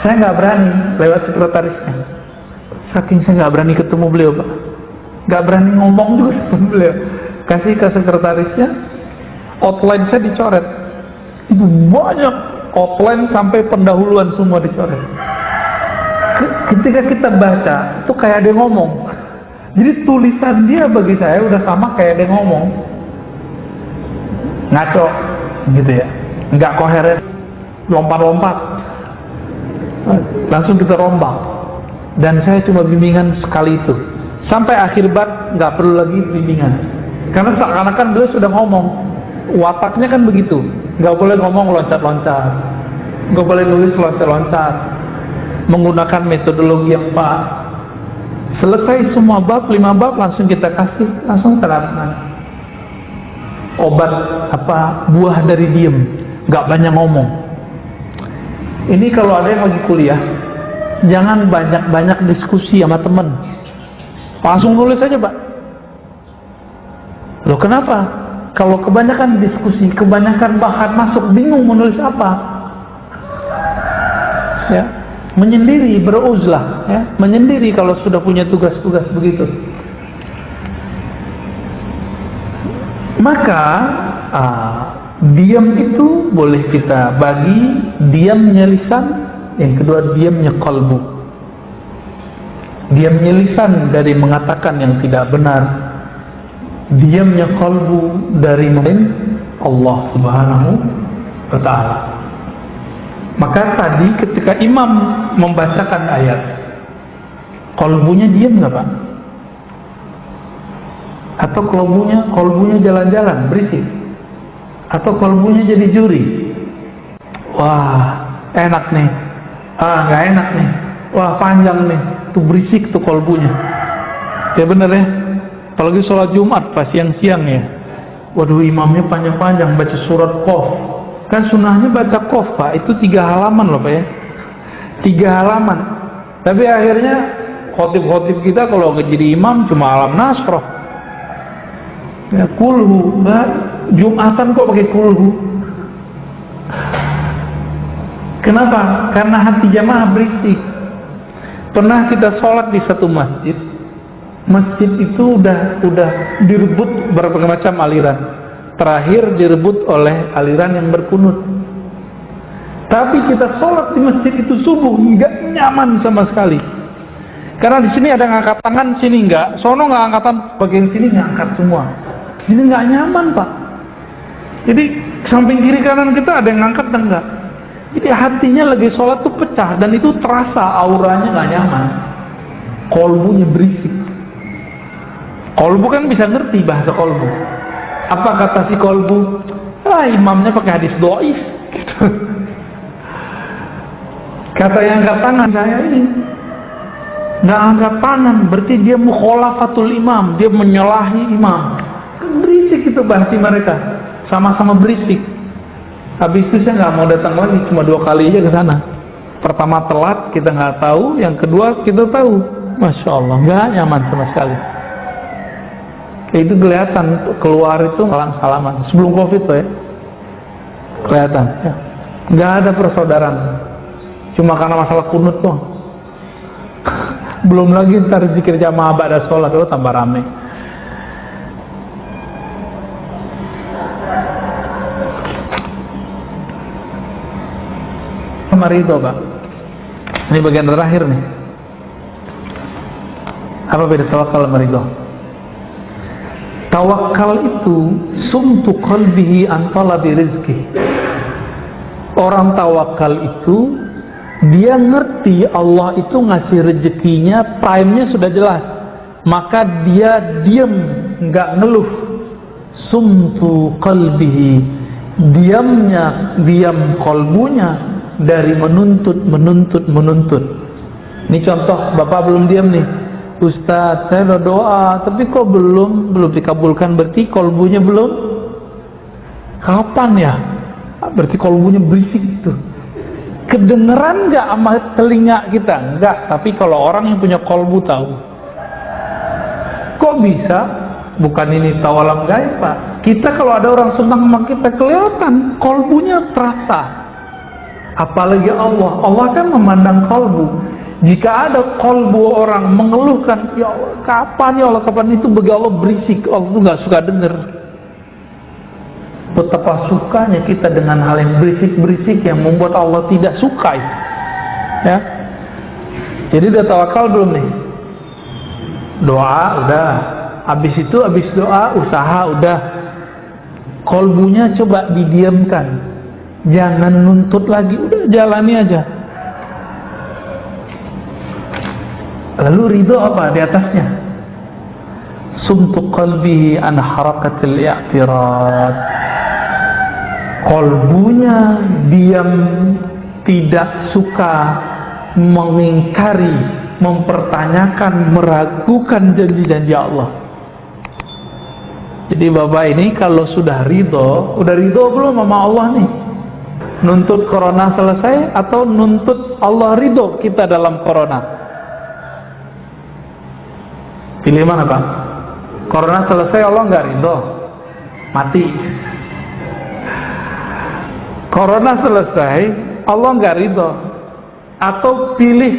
Saya nggak berani lewat sekretarisnya. Saking saya nggak berani ketemu beliau Pak, nggak berani ngomong juga sama beliau. Kasih ke sekretarisnya, outline saya dicoret. Itu banyak outline sampai pendahuluan semua dicoret. Ketika kita baca, itu kayak dia ngomong. Jadi tulisan dia bagi saya udah sama kayak dia ngomong. Ngaco, gitu ya. Nggak koheren, lompat-lompat. Langsung kita rombak. Dan saya cuma bimbingan sekali itu. Sampai akhir bab nggak perlu lagi bimbingan. Karena seakan-akan beliau sudah ngomong, wataknya kan begitu, nggak boleh ngomong loncat-loncat, nggak boleh nulis loncat-loncat, menggunakan metodologi yang pas. Selesai semua bab, 5 bab langsung kita kasih, langsung terapkan. Obat apa? Buah dari diem, nggak banyak ngomong. Ini kalau ada yang lagi kuliah, jangan banyak-banyak diskusi sama temen, langsung nulis aja, Pak. Loh kenapa? Kalau kebanyakan diskusi, kebanyakan bahan masuk, bingung menulis apa. Ya, menyendiri, beruzlah, ya, menyendiri kalau sudah punya tugas-tugas begitu. Maka diam itu boleh kita bagi, diamnya lisan, yang kedua diamnya kalbu. Diamnya lisan dari mengatakan yang tidak benar, diamnya kalbu dari Allah Subhanahu wa ta'ala. Maka tadi ketika imam membacakan ayat, kalbunya diam nggak, Pak? Atau kalbunya jalan-jalan berisik? Atau kalbunya jadi juri? Wah, enak nih. Nggak enak nih. Wah, panjang nih. Tuh berisik tuh kalbunya. Ya bener ya. Apalagi sholat Jumat pas siang-siang ya. Waduh, imamnya panjang-panjang baca surat Qaf. Kan sunnahnya baca Qaf, Pak. Itu 3 halaman loh, Pak ya. 3 halaman. Tapi akhirnya khotib-khotib kita kalau jadi imam cuma alam nasroh. Ya, kulhu. Jumatan kok pakai kulhu? Kenapa? Karena hati jamaah berisik. Pernah kita sholat di satu masjid. Masjid itu udah direbut berbagai macam aliran. Terakhir direbut oleh aliran yang berkunut. Tapi kita sholat di masjid itu subuh nggak nyaman sama sekali. Karena di sini ada yang angkat tangan, sini nggak. Sono nggak angkatan, bagian sini nggak angkat semua. Sini nggak nyaman, Pak. Jadi samping kiri kanan kita ada yang angkat dan enggak. Jadi hatinya lagi sholat tuh pecah dan itu terasa auranya nggak nyaman. Kolbunya berisik. Kolbu kan bisa ngerti bahasa kolbu. Apa kata si kolbu? Imamnya pakai hadis doif. Gitu. Kata yang angkat tangan, saya ini nggak angkat tangan, berarti dia mukhalafatul imam, dia menyalahi imam. Berisik itu bahasa mereka, sama-sama berisik. Habis itu saya nggak mau datang lagi, cuma 2 kali aja ke sana. Pertama telat, kita nggak tahu. Yang kedua kita tahu, masya Allah, nggak nyaman sama sekali. Itu kelihatan keluar itu salam-salaman sebelum COVID tuh ya, kelihatan. Ya. Nggak ada persaudaraan, cuma karena masalah kunut tuh. Belum lagi ntar zikir jamaah ba'da sholat itu tambah rame. Ridho, Pak. Ini bagian terakhir nih. Apa beda tawakal sama ridho? Tawakal itu sumtu qalbihi an talabi rizki. Orang tawakal itu dia ngerti Allah itu ngasih rezekinya, time-nya sudah jelas. Maka dia diam, nggak ngeluh. Sumtu qalbihi, diam kolbunya dari menuntut. Ini contoh, Bapak belum diam nih. Ustaz, saya udah doa, tapi kok belum dikabulkan, berarti kolbunya belum. Kapan ya? Berarti kolbunya berisik tuh. Kedengeran nggak sama telinga kita? Enggak, tapi kalau orang yang punya kolbu tahu. Kok bisa? Bukan ini tawalam gaib, Pak. Kita kalau ada orang senang sama kita kelihatan, kolbunya terasa. Apalagi Allah kan memandang kolbu. Jika ada kolbu orang mengeluhkan, ya Allah, kapan ya Allah, kapan, itu bagi Allah berisik. Allah itu nggak suka dengar. Betapa sukanya kita dengan hal yang berisik-berisik yang membuat Allah tidak suka. Ya. Jadi udah tawakal belum nih? Doa udah. Habis doa, usaha udah. Kolbunya coba didiamkan. Jangan nuntut lagi, udah jalani aja. Lalu ridho apa di atasnya? Sumtu qalbi an harakatil i'tirad. Kolbunya diam, tidak suka, mengingkari, mempertanyakan, meragukan janji-janji Allah. Jadi Bapak ini kalau sudah ridho, udah ridho belum sama Allah nih? Nuntut corona selesai atau nuntut Allah ridho kita dalam corona? Pilih mana Pak? Corona selesai Allah nggak ridho, mati. Corona selesai Allah nggak ridho, atau pilih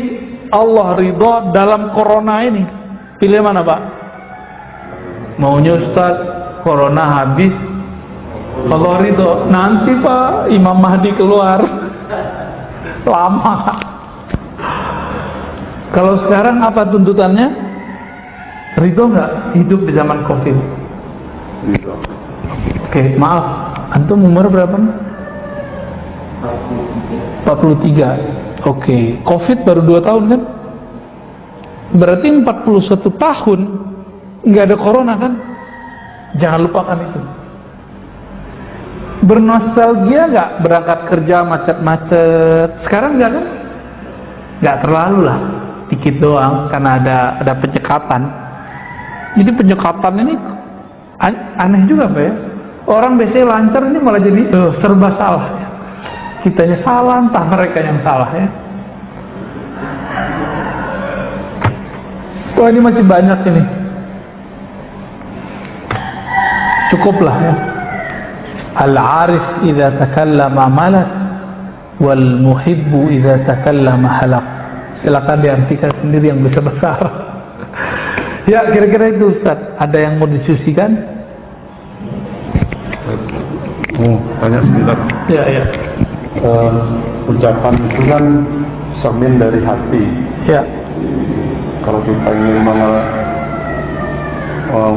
Allah ridho dalam corona ini? Pilih mana Pak? Maunya Ustaz corona habis Allah ridho, nanti Pak Imam Mahdi keluar lama. Kalau sekarang apa tuntutannya? Ridho nggak hidup di zaman COVID? Oke, maaf, antum umur berapa? 43. Oke, COVID baru 2 tahun kan? Berarti 41 tahun nggak ada corona kan? Jangan lupakan itu. Bernostalgia nggak berangkat kerja macet-macet? Sekarang nggak kan? Nggak terlalu lah, dikit doang karena ada penyekatan. Jadi penyekatan ini aneh juga Pak ya. Orang biasanya lancar, ini malah jadi serba salah. Kitanya salah, entah mereka yang salah ya. Wah ini masih banyak ini. Cukuplah ya. Al-arif idza takallama malak wal muhibbu idza takallama halak. Silakan diartikan sendiri yang bisa bahasa Arab. Ya kira-kira itu Ustaz. Ada yang mau diskusikan? Tanya sebentar. Ya. Ucapan itu kan cermin dari hati. Ya. Kalau kita ingin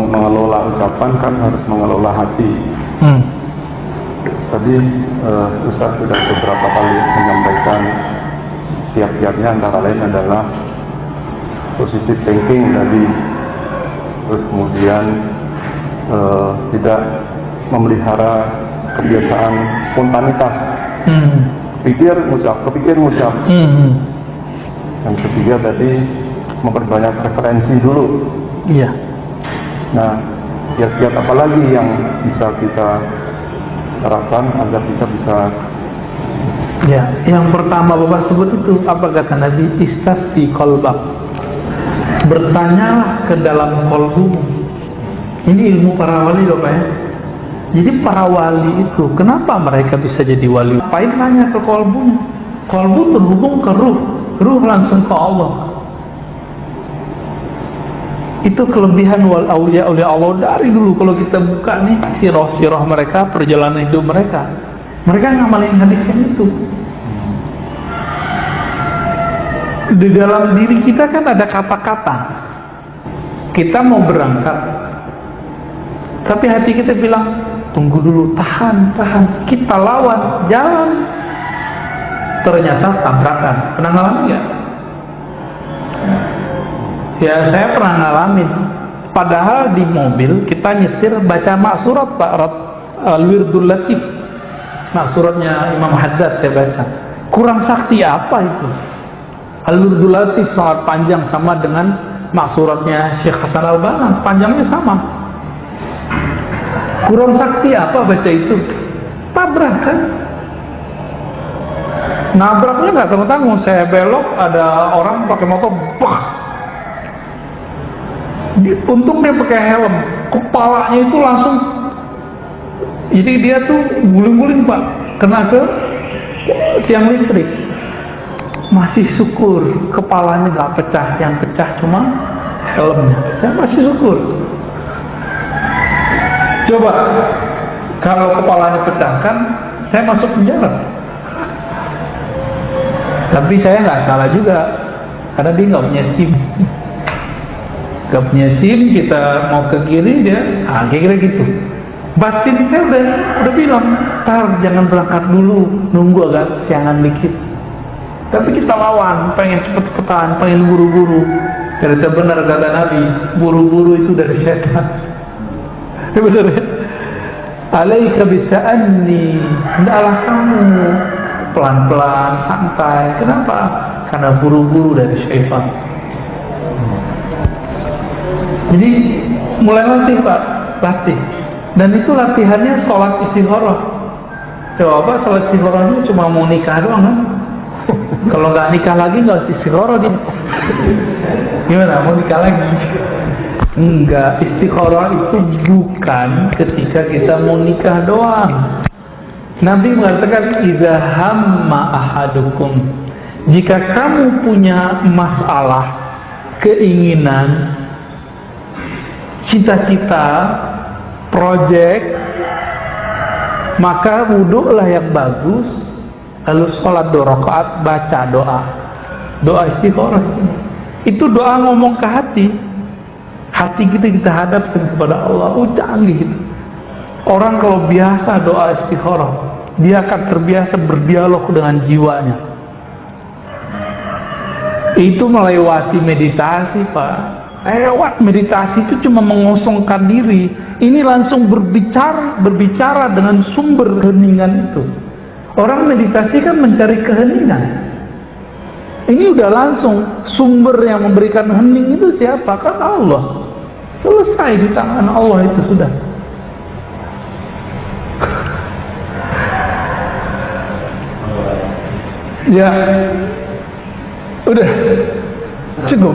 mengelola ucapan kan harus mengelola hati. Tadi Ustaz sudah beberapa kali menyampaikan kiat-kiatnya, antara lain adalah positive thinking tadi, terus kemudian tidak memelihara kebiasaan spontanitas, kepikir ngucap. Yang ketiga tadi memperbanyak referensi dulu. Iya. Nah, kiat-kiat apa lagi yang bisa kita terapkan agar kita bisa? Ya, yang pertama Bapak sebut itu apa kata Nabi? Istafti qalbak. Bertanyalah ke dalam kolbu. Ini ilmu para wali Bapak ya. Jadi para wali itu kenapa mereka bisa jadi wali? Ngapain nanya ke kolbunya? Kolbu terhubung ke ruh, ruh langsung ke Allah. Itu kelebihan wal aulia Allah dari dulu. Kalau kita buka nih sirah mereka, perjalanan hidup mereka ngamalin hadis yang itu. Di dalam diri kita kan ada kata-kata. Kita mau berangkat, tapi hati kita bilang tunggu dulu, tahan. Kita lawan, jalan. Ternyata tabrakan. Pernah ngalamin nggak? Ya saya pernah ngalamin. Padahal di mobil kita nyetir baca maksurat Pak, Al-Wirdul Latif, maksuratnya Imam Haddad saya baca. Kurang sakti apa itu? Al-Wirdul Latif sangat panjang, sama dengan maksuratnya Syekh Hasan Al-Banna, panjangnya sama. Kurang sakti apa baca itu? Tabrakan. Nabraknya nggak tanggung-tanggung. Saya belok, ada orang pakai motor, bah! Untung dia pakai helm, kepalanya itu langsung, jadi dia tuh guling-guling Pak, kena ke tiang listrik. Masih syukur kepalanya nggak pecah, yang pecah cuma helmnya. Saya masih syukur. Coba kalau kepalanya pecah kan saya masuk penjara. Tapi saya nggak salah juga, karena dia nggak punya SIM. Gak punya SIM, kita mau ke kiri dia, kira-kira gitu. Batin saya udah bilang, jangan berangkat dulu, nunggu agak siangan dikit. Tapi kita lawan, pengen cepet-cepetan, pengen buru-buru. Karena benar kata Nabi, buru-buru itu dari setan. Benar ya? alaika bisa'anni, hendaklah kamu pelan-pelan, santai. Kenapa? Karena buru-buru dari syaitan. Jadi mulai latih Pak, latih. Dan itu latihannya sholat istikharah. Coba sholat istikharahnya cuma mau nikah doang kan? Kalau nggak nikah lagi nggak istikharah dia. Gimana? Mau nikah lagi? Enggak, istikharah itu bukan ketika kita mau nikah doang. Nabi mengatakan idza hamma ahadukum, jika kamu punya masalah, keinginan, cita-cita, project, maka wudhulah yang bagus, lalu sholat 2 rakaat, baca doa istikharah. Itu doa ngomong ke hati kita hadapkan kepada Allah. Canggih gitu. Orang kalau biasa doa istikharah, dia akan terbiasa berdialog dengan jiwanya. Itu melewati meditasi Pak. Lewat meditasi itu cuma mengosongkan diri. Ini langsung berbicara dengan sumber keheningan itu. Orang meditasi kan mencari keheningan. Ini udah langsung sumber yang memberikan hening itu siapa? Kan Allah. Selesai di tangan Allah itu sudah. Ya, udah cukup.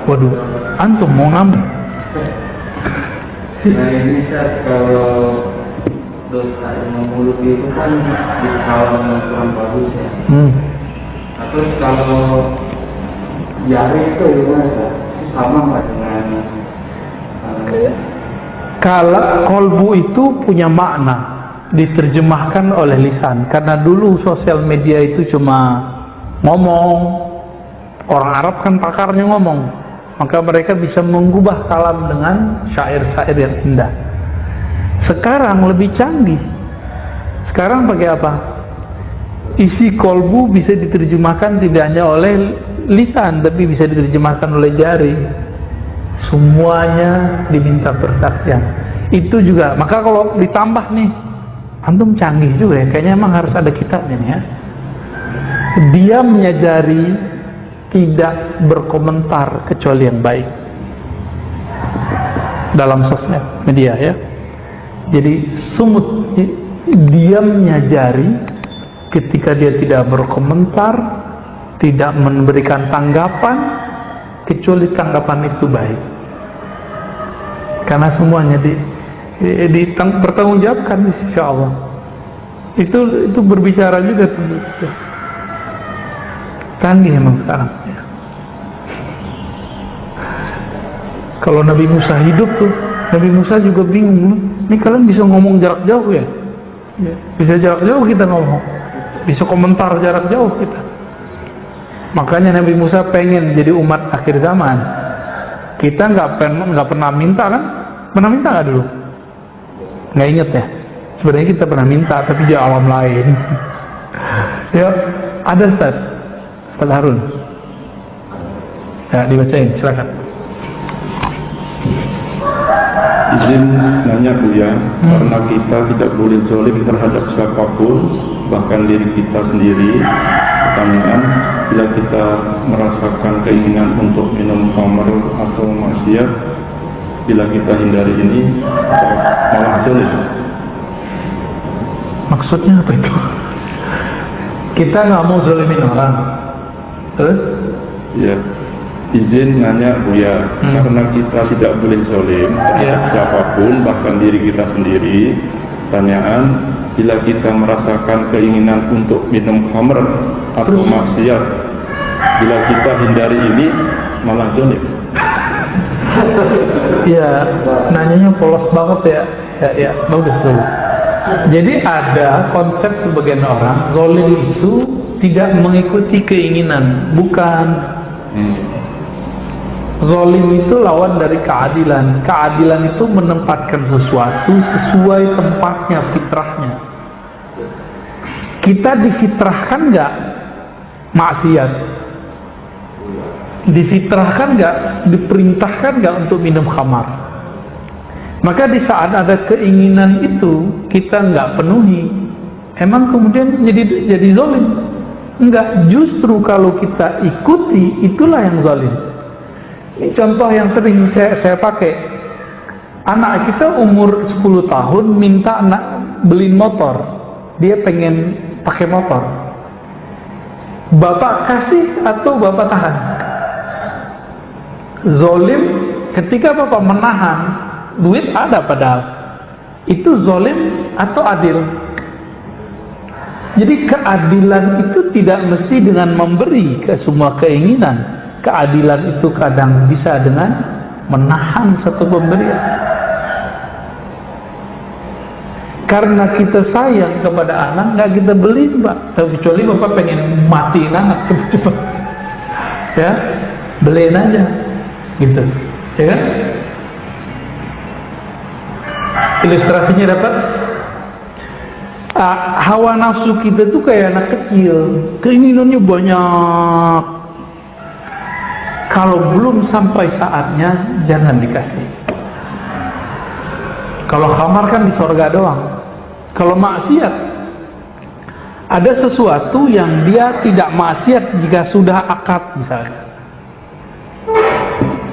Waduh, antum mau nambah? Nah ini kalau dosa yang mulut itu kan di kalangan yang kurang bagus ya. Terus kalau jari itu gimana? Sama nggak dengan kalau kolbu itu punya makna diterjemahkan oleh lisan, karena dulu sosial media itu cuma ngomong. Orang Arab kan pakarnya ngomong, maka mereka bisa mengubah kalam dengan syair-syair yang indah. Sekarang lebih canggih. Sekarang pakai apa? Isi kolbu bisa diterjemahkan tidak hanya oleh lisan, tapi bisa diterjemahkan oleh jari. Semuanya diminta persaksian. Itu juga. Maka kalau ditambah nih, antum canggih juga ya. Kayaknya emang harus ada kitabnya nih ya. Diamnya jari, tidak berkomentar kecuali yang baik dalam sosmed media ya. Jadi sumut, diamnya jari ketika dia tidak berkomentar, tidak memberikan tanggapan kecuali tanggapan itu baik, karena semuanya bertanggungjawabkan di sisi Allah. Itu berbicara juga tuh. Canggih emang sekarang ya. Kalau Nabi Musa hidup tuh, Nabi Musa juga bingung. Ini kalian bisa ngomong jarak jauh ya? Bisa jarak jauh kita ngomong, bisa komentar jarak jauh kita. Makanya Nabi Musa pengen jadi umat akhir zaman. Kita nggak pernah minta kan? Pernah minta nggak dulu? Nggak inget ya? Sebenarnya kita pernah minta, tapi di alam lain. Ya, ada Ustaz Harun. Ya, dibacain, silakan. Izin nanya Buya, karena kita tidak boleh zalim terhadap siapapun, bahkan diri kita sendiri. Pertanyaan, bila kita merasakan keinginan untuk minum khamr atau maksiat, bila kita hindari ini, malah zalim. Maksudnya apa itu? Kita nggak mau zalimin orang. Terus? Ya, izin nanya Buya, karena kita tidak boleh zalim terhadap siapapun, bahkan diri kita sendiri. Pertanyaan, bila kita merasakan keinginan untuk minum khamr atau maksiat, bila kita hindari ini, malah zalim. Ya, nanyanya polos banget ya. Ya, bagus. Jadi ada konsep sebagian orang, zalim itu tidak mengikuti keinginan, bukan. Zalim itu lawan dari keadilan. Keadilan itu menempatkan sesuatu sesuai tempatnya, fitrahnya. Kita difitrahkan nggak maksiat? Difitrahkan nggak? Diperintahkan nggak untuk minum khamar? Maka di saat ada keinginan itu, kita nggak penuhi, emang kemudian jadi zalim? Enggak, justru kalau kita ikuti, itulah yang zalim. Ini contoh yang sering saya pakai. Anak kita umur 10 tahun minta beliin motor, dia pengen pakai motor. Bapak kasih atau bapak tahan? Zalim ketika bapak menahan, duit ada padahal. Itu zalim atau adil? Jadi keadilan itu tidak mesti dengan memberi ke semua keinginan. Keadilan itu kadang bisa dengan menahan satu pemberian. Karena kita sayang kepada anak, nggak kita beli, Pak. Kecuali bapak pengen matiin anak, coba, ya, beliin aja, gitu, ya kan? Ilustrasinya dapat. Hawa nafsu kita tuh kayak anak kecil, keinginannya banyak. Kalau belum sampai saatnya, jangan dikasih. Kalau kamar kan di sorga doang. Kalau maksiat, ada sesuatu yang dia tidak maksiat jika sudah akad, misalnya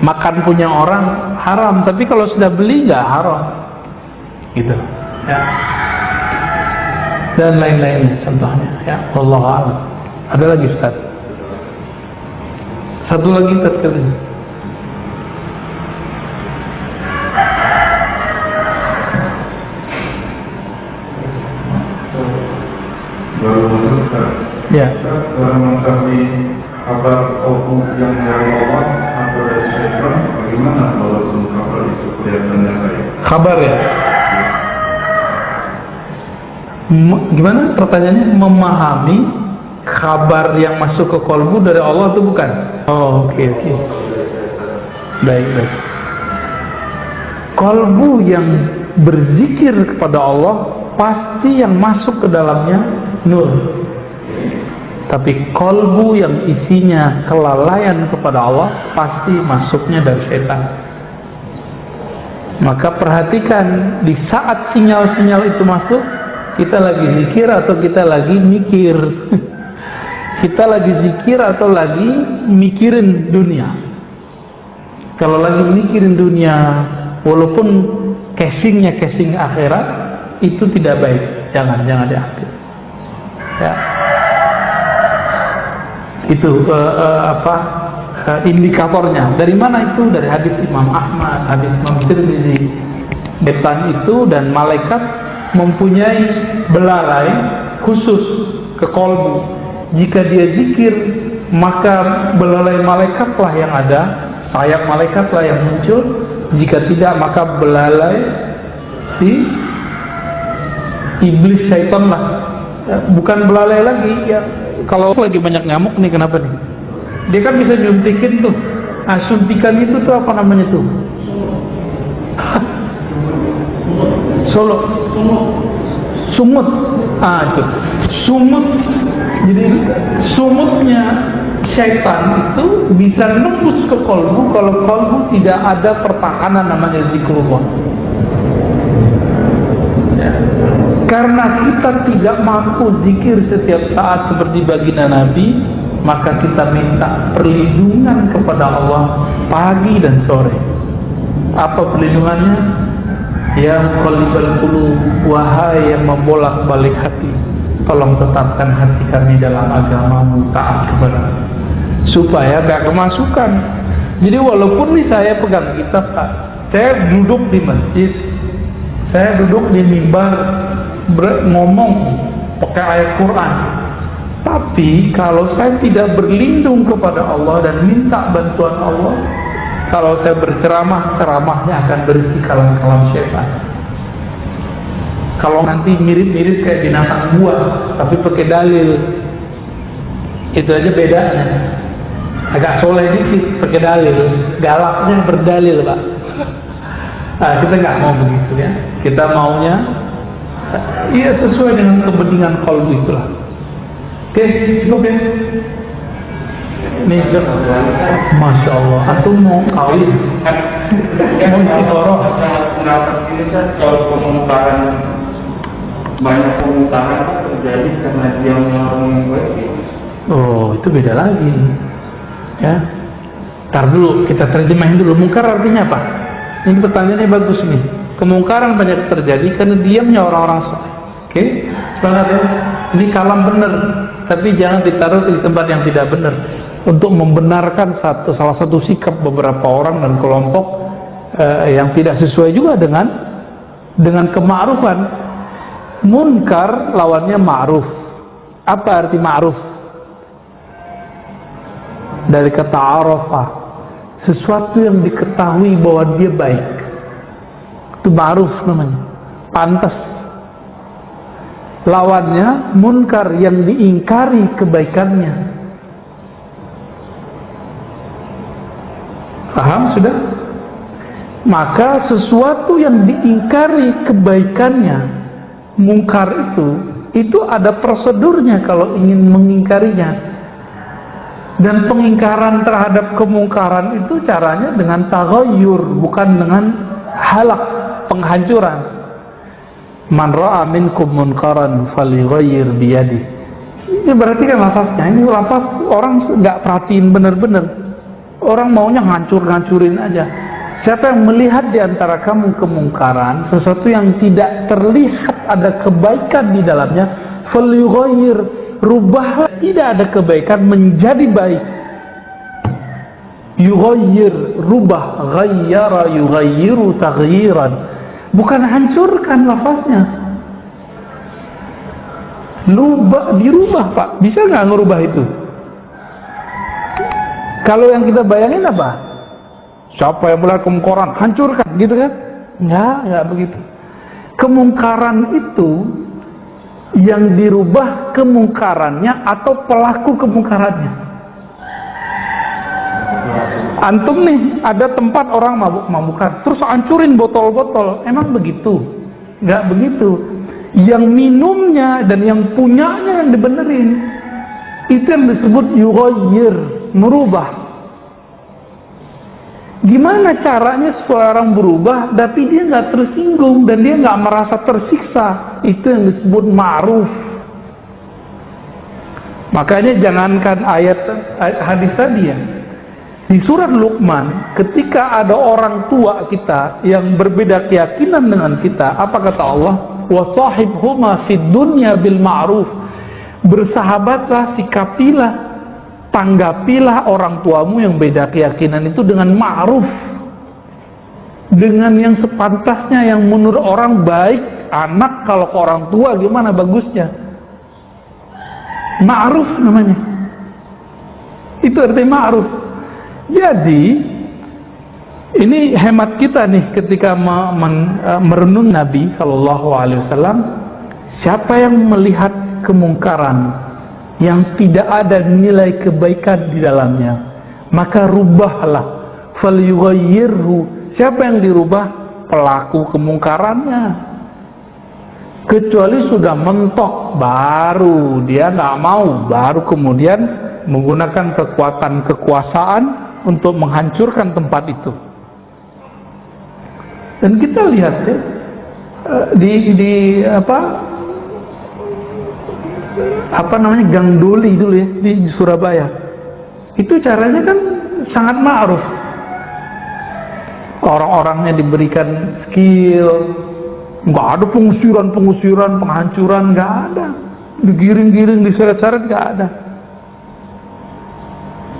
makan punya orang haram, tapi kalau sudah beli nggak haram, gitu, ya. Dan lain-lainnya contohnya, ya. Wallahu a'lam. Ada lagi, Ustaz? Satu lagi tertulis. Ya. Dalam mengetahui kabar Allah yang dari Allah atau dari syaitan, bagaimana walaupun kabar itu kelihatannya baik? Kabar, ya. Gimana pertanyaannya? Memahami kabar yang masuk ke kolbu dari Allah itu bukan? Oh, oke. Baik. Kolbu yang berzikir kepada Allah pasti yang masuk ke dalamnya nur. Tapi kolbu yang isinya kelalaian kepada Allah pasti masuknya dari setan. Maka perhatikan di saat sinyal-sinyal itu masuk, kita lagi zikir atau kita lagi mikir. Kita lagi zikir atau lagi mikirin dunia. Kalau lagi mikirin dunia, walaupun casingnya casing akhirat, itu tidak baik. Jangan diambil. Ya. Itu indikatornya. Dari mana itu? Dari hadis Imam Ahmad, hadis Imam Tirmizi. Setan itu dan malaikat mempunyai belalai khusus ke kolbu. Jika dia zikir, maka belalai malaikatlah yang ada, sayap malaikatlah yang muncul. Jika tidak, maka belalai si iblis syaitanlah. Ya, bukan belalai lagi, ya. Kalau lagi banyak nyamuk nih, kenapa nih? Dia kan bisa nyuntikin tuh. Suntikan itu tuh apa namanya tuh? Sumut. Itu sumut. Jadi sumutnya syaitan itu bisa nembus ke kolbu kalau kolbu tidak ada pertahanan namanya zikrullah. Ya. Karena kita tidak mampu zikir setiap saat seperti baginda Nabi, maka kita minta perlindungan kepada Allah pagi dan sore. Apa perlindungannya? Ya muqallibal qulub, wahai yang membolak-balik hati, tolong tetapkan hati kami dalam agamamu, taat kepada, supaya gak kemasukan. Jadi walaupun nih saya pegang kitab, saya duduk di masjid, saya duduk di mimbar ngomong pakai ayat Quran, tapi kalau saya tidak berlindung kepada Allah dan minta bantuan Allah, kalau saya berceramah, ceramahnya akan berisi kalam-kalam syaitan. Kalau nanti mirip-mirip kayak binatang buas, tapi pakai dalil, itu aja bedanya. Agak soleh dikit pakai dalil, galaknya berdalil, Pak. Nah, kita nggak mau begitu, ya. Kita maunya, iya, sesuai dengan kepentingan qalbu itulah. Oke, cukup ya. Nih, Masya Allah, atau mau kawin, mau istihoroh. Ini kan kalau pengungkapan banyak pemutaran itu terjadi karena dia orang yang baik. Oh, itu beda lagi. Ya. Ntar dulu, kita terjemahin dulu. Mungkar artinya apa? Ini pertanyaannya bagus nih. Kemungkaran banyak terjadi karena diamnya orang-orang saleh. Oke? Semangat ya. Ini kalam benar, tapi jangan ditaruh di tempat yang tidak benar. Untuk membenarkan salah satu sikap beberapa orang dan kelompok yang tidak sesuai juga dengan kema'rufan. Munkar lawannya ma'ruf. Apa arti ma'ruf? Dari kata arafah, sesuatu yang diketahui bahwa dia baik, itu ma'ruf namanya, pantas. Lawannya munkar, yang diingkari kebaikannya. Paham sudah? Maka sesuatu yang diingkari kebaikannya, munkar itu ada prosedurnya kalau ingin mengingkarinya. Dan pengingkaran terhadap kemungkaran itu caranya dengan taghayyur, bukan dengan halak, penghancuran. Man ra'a minkum munkaran falyughayyir biyadi. Ini berarti kan lafaznya, ini lafaz orang nggak perhatiin benar-benar. Orang maunya ngancur-ngancurin aja. Siapa yang melihat di antara kamu kemungkaran, sesuatu yang tidak terlihat ada kebaikan di dalamnya, falyughayyir, rubahlah tidak ada kebaikan menjadi baik. Yughayyir, rubah, ghayyara yughayyiru taghyiran. Bukan hancurkan lafaznya. Dirubah, Pak. Bisa nggak ngerubah itu? Kalau yang kita bayangin apa? Siapa yang melihat kemungkaran, hancurkan, gitu kan? Nggak begitu. Kemungkaran itu yang dirubah kemungkarannya atau pelaku kemungkarannya. Antum nih, ada tempat orang mabuk-mabukan, terus hancurin botol-botol. Emang begitu? Nggak begitu. Yang minumnya dan yang punyanya yang dibenerin. Itu yang disebut yughayyir, merubah. Gimana caranya seorang berubah tapi dia nggak tersinggung dan dia nggak merasa tersiksa? Itu yang disebut ma'ruf. Makanya jangankan ayat hadis tadi ya. Di surat Luqman, ketika ada orang tua kita yang berbeda keyakinan dengan kita, apa kata Allah? Wa sahibhuma fid dunya bil ma'ruf. Bersahabatlah, sikapilah, tanggapilah orang tuamu yang beda keyakinan itu dengan ma'ruf, dengan yang sepantasnya, yang menurut orang baik. Anak kalau ke orang tua gimana bagusnya? Ma'ruf namanya. Itu artinya ma'ruf. Jadi ini hemat kita nih ketika merenung Nabi Shallallahu Alaihi Wasallam. Siapa yang melihat kemungkaran yang tidak ada nilai kebaikan di dalamnya, maka rubahlah, falyughayyirhu. Siapa yang dirubah? Pelaku kemungkarannya. Kecuali sudah mentok, baru dia nggak mau, baru kemudian menggunakan kekuatan kekuasaan untuk menghancurkan tempat itu. Dan kita lihat ya, di apa namanya, Gang Doli dulu ya di Surabaya. Itu caranya kan sangat ma'ruf. Orang-orangnya diberikan skill, nggak ada pengusiran, penghancuran, nggak ada. Digiring-giring, diseret-seret, nggak ada.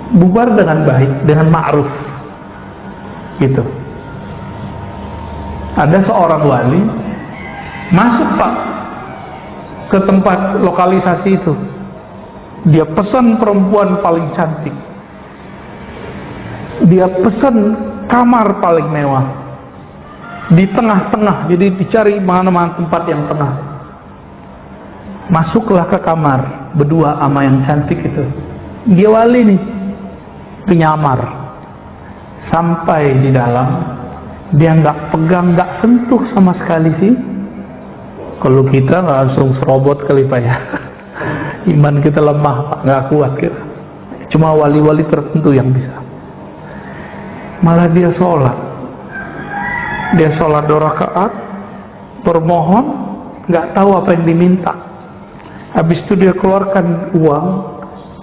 Bubar dengan baik, dengan ma'ruf, gitu. Ada seorang wali masuk Pak ke tempat lokalisasi itu. Dia pesan perempuan paling cantik. Dia pesan kamar paling mewah. Di tengah-tengah, jadi dicari mana-mana tempat yang tengah. Masuklah ke kamar berdua sama yang cantik itu. Dia wali nih, penyamar. Sampai di dalam, dia nggak pegang, nggak sentuh sama sekali sih. Kalau kita nggak langsung serobot kali Pak ya. Iman kita lemah Pak, nggak kuat kita. Cuma wali-wali tertentu yang bisa. Malah dia sholat. Dia sholat 2 rakaat, bermohon, nggak tahu apa yang diminta. Habis itu dia keluarkan uang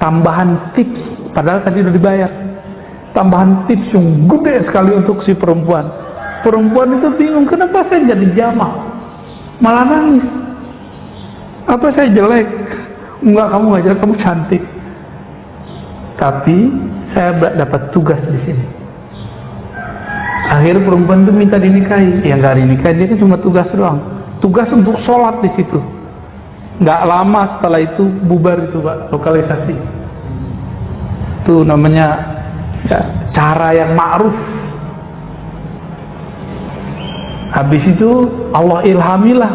tambahan tips, padahal tadi udah dibayar. Tambahan tips yang gede sekali untuk si perempuan. Perempuan itu bingung, kenapa saya jadi jamah? Malah nangis. Apa saya jelek? Enggak, kamu nggak jelek, kamu cantik. Tapi saya dapat tugas di sini. Akhirnya perempuan itu minta dinikahi. Ya nggak dinikahi, dia kan cuma tugas doang. Tugas untuk sholat di situ. Nggak lama setelah itu bubar itu, Pak, lokalisasi. Itu namanya ya, cara yang ma'ruf. Habis itu Allah ilhamilah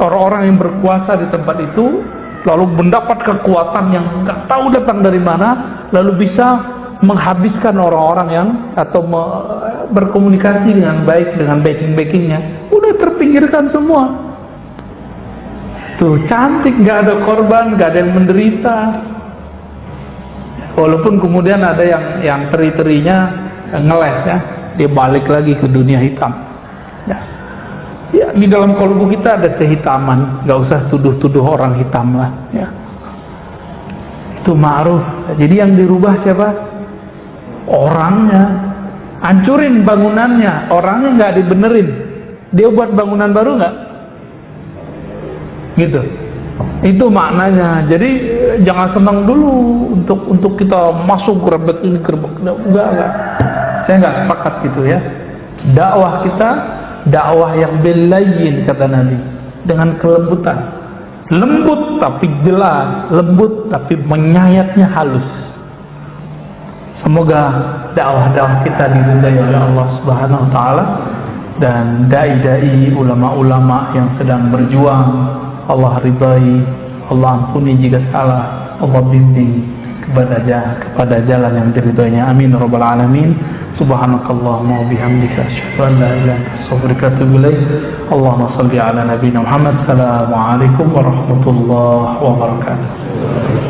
orang-orang yang berkuasa di tempat itu, lalu mendapat kekuatan yang nggak tahu datang dari mana, lalu bisa menghabiskan orang-orang yang atau berkomunikasi dengan baik dengan backing-backingnya. Udah terpinggirkan semua. Tuh cantik, nggak ada korban, nggak ada yang menderita. Walaupun kemudian ada yang teri-terinya ngeles ya, dia balik lagi ke dunia hitam. Ya, di dalam kalbu kita ada kehitaman, nggak usah tuduh-tuduh orang hitam lah. Ya. Itu ma'ruf. Jadi yang dirubah siapa? Orangnya. Hancurin bangunannya, orangnya nggak dibenerin. Dia buat bangunan baru nggak? Gitu. Itu maknanya. Jadi jangan senang dulu untuk kita masuk gerbek ini gerbek enggak. Saya nggak sepakat gitu ya. Dakwah kita dakwah yang bilayyin kata Nabi, dengan kelembutan. Lembut tapi jelas, lembut tapi menyayatnya halus. Semoga dakwah-dakwah kita diridai oleh Allah Subhanahu wa taala, dan dai-dai ulama-ulama yang sedang berjuang Allah ridai, Allah ampuni jika salah, Allah bimbing kepada jalan yang diridainya. Amin rabbal alamin. Subhanakallahumma wa bihamdika asyhadu an la ilaha illa anta astaghfiruka wa atubu ilaik. Allahumma shalli ala nabiyyina Muhammad. Assalamualaikum warahmatullahi wabarakatuh.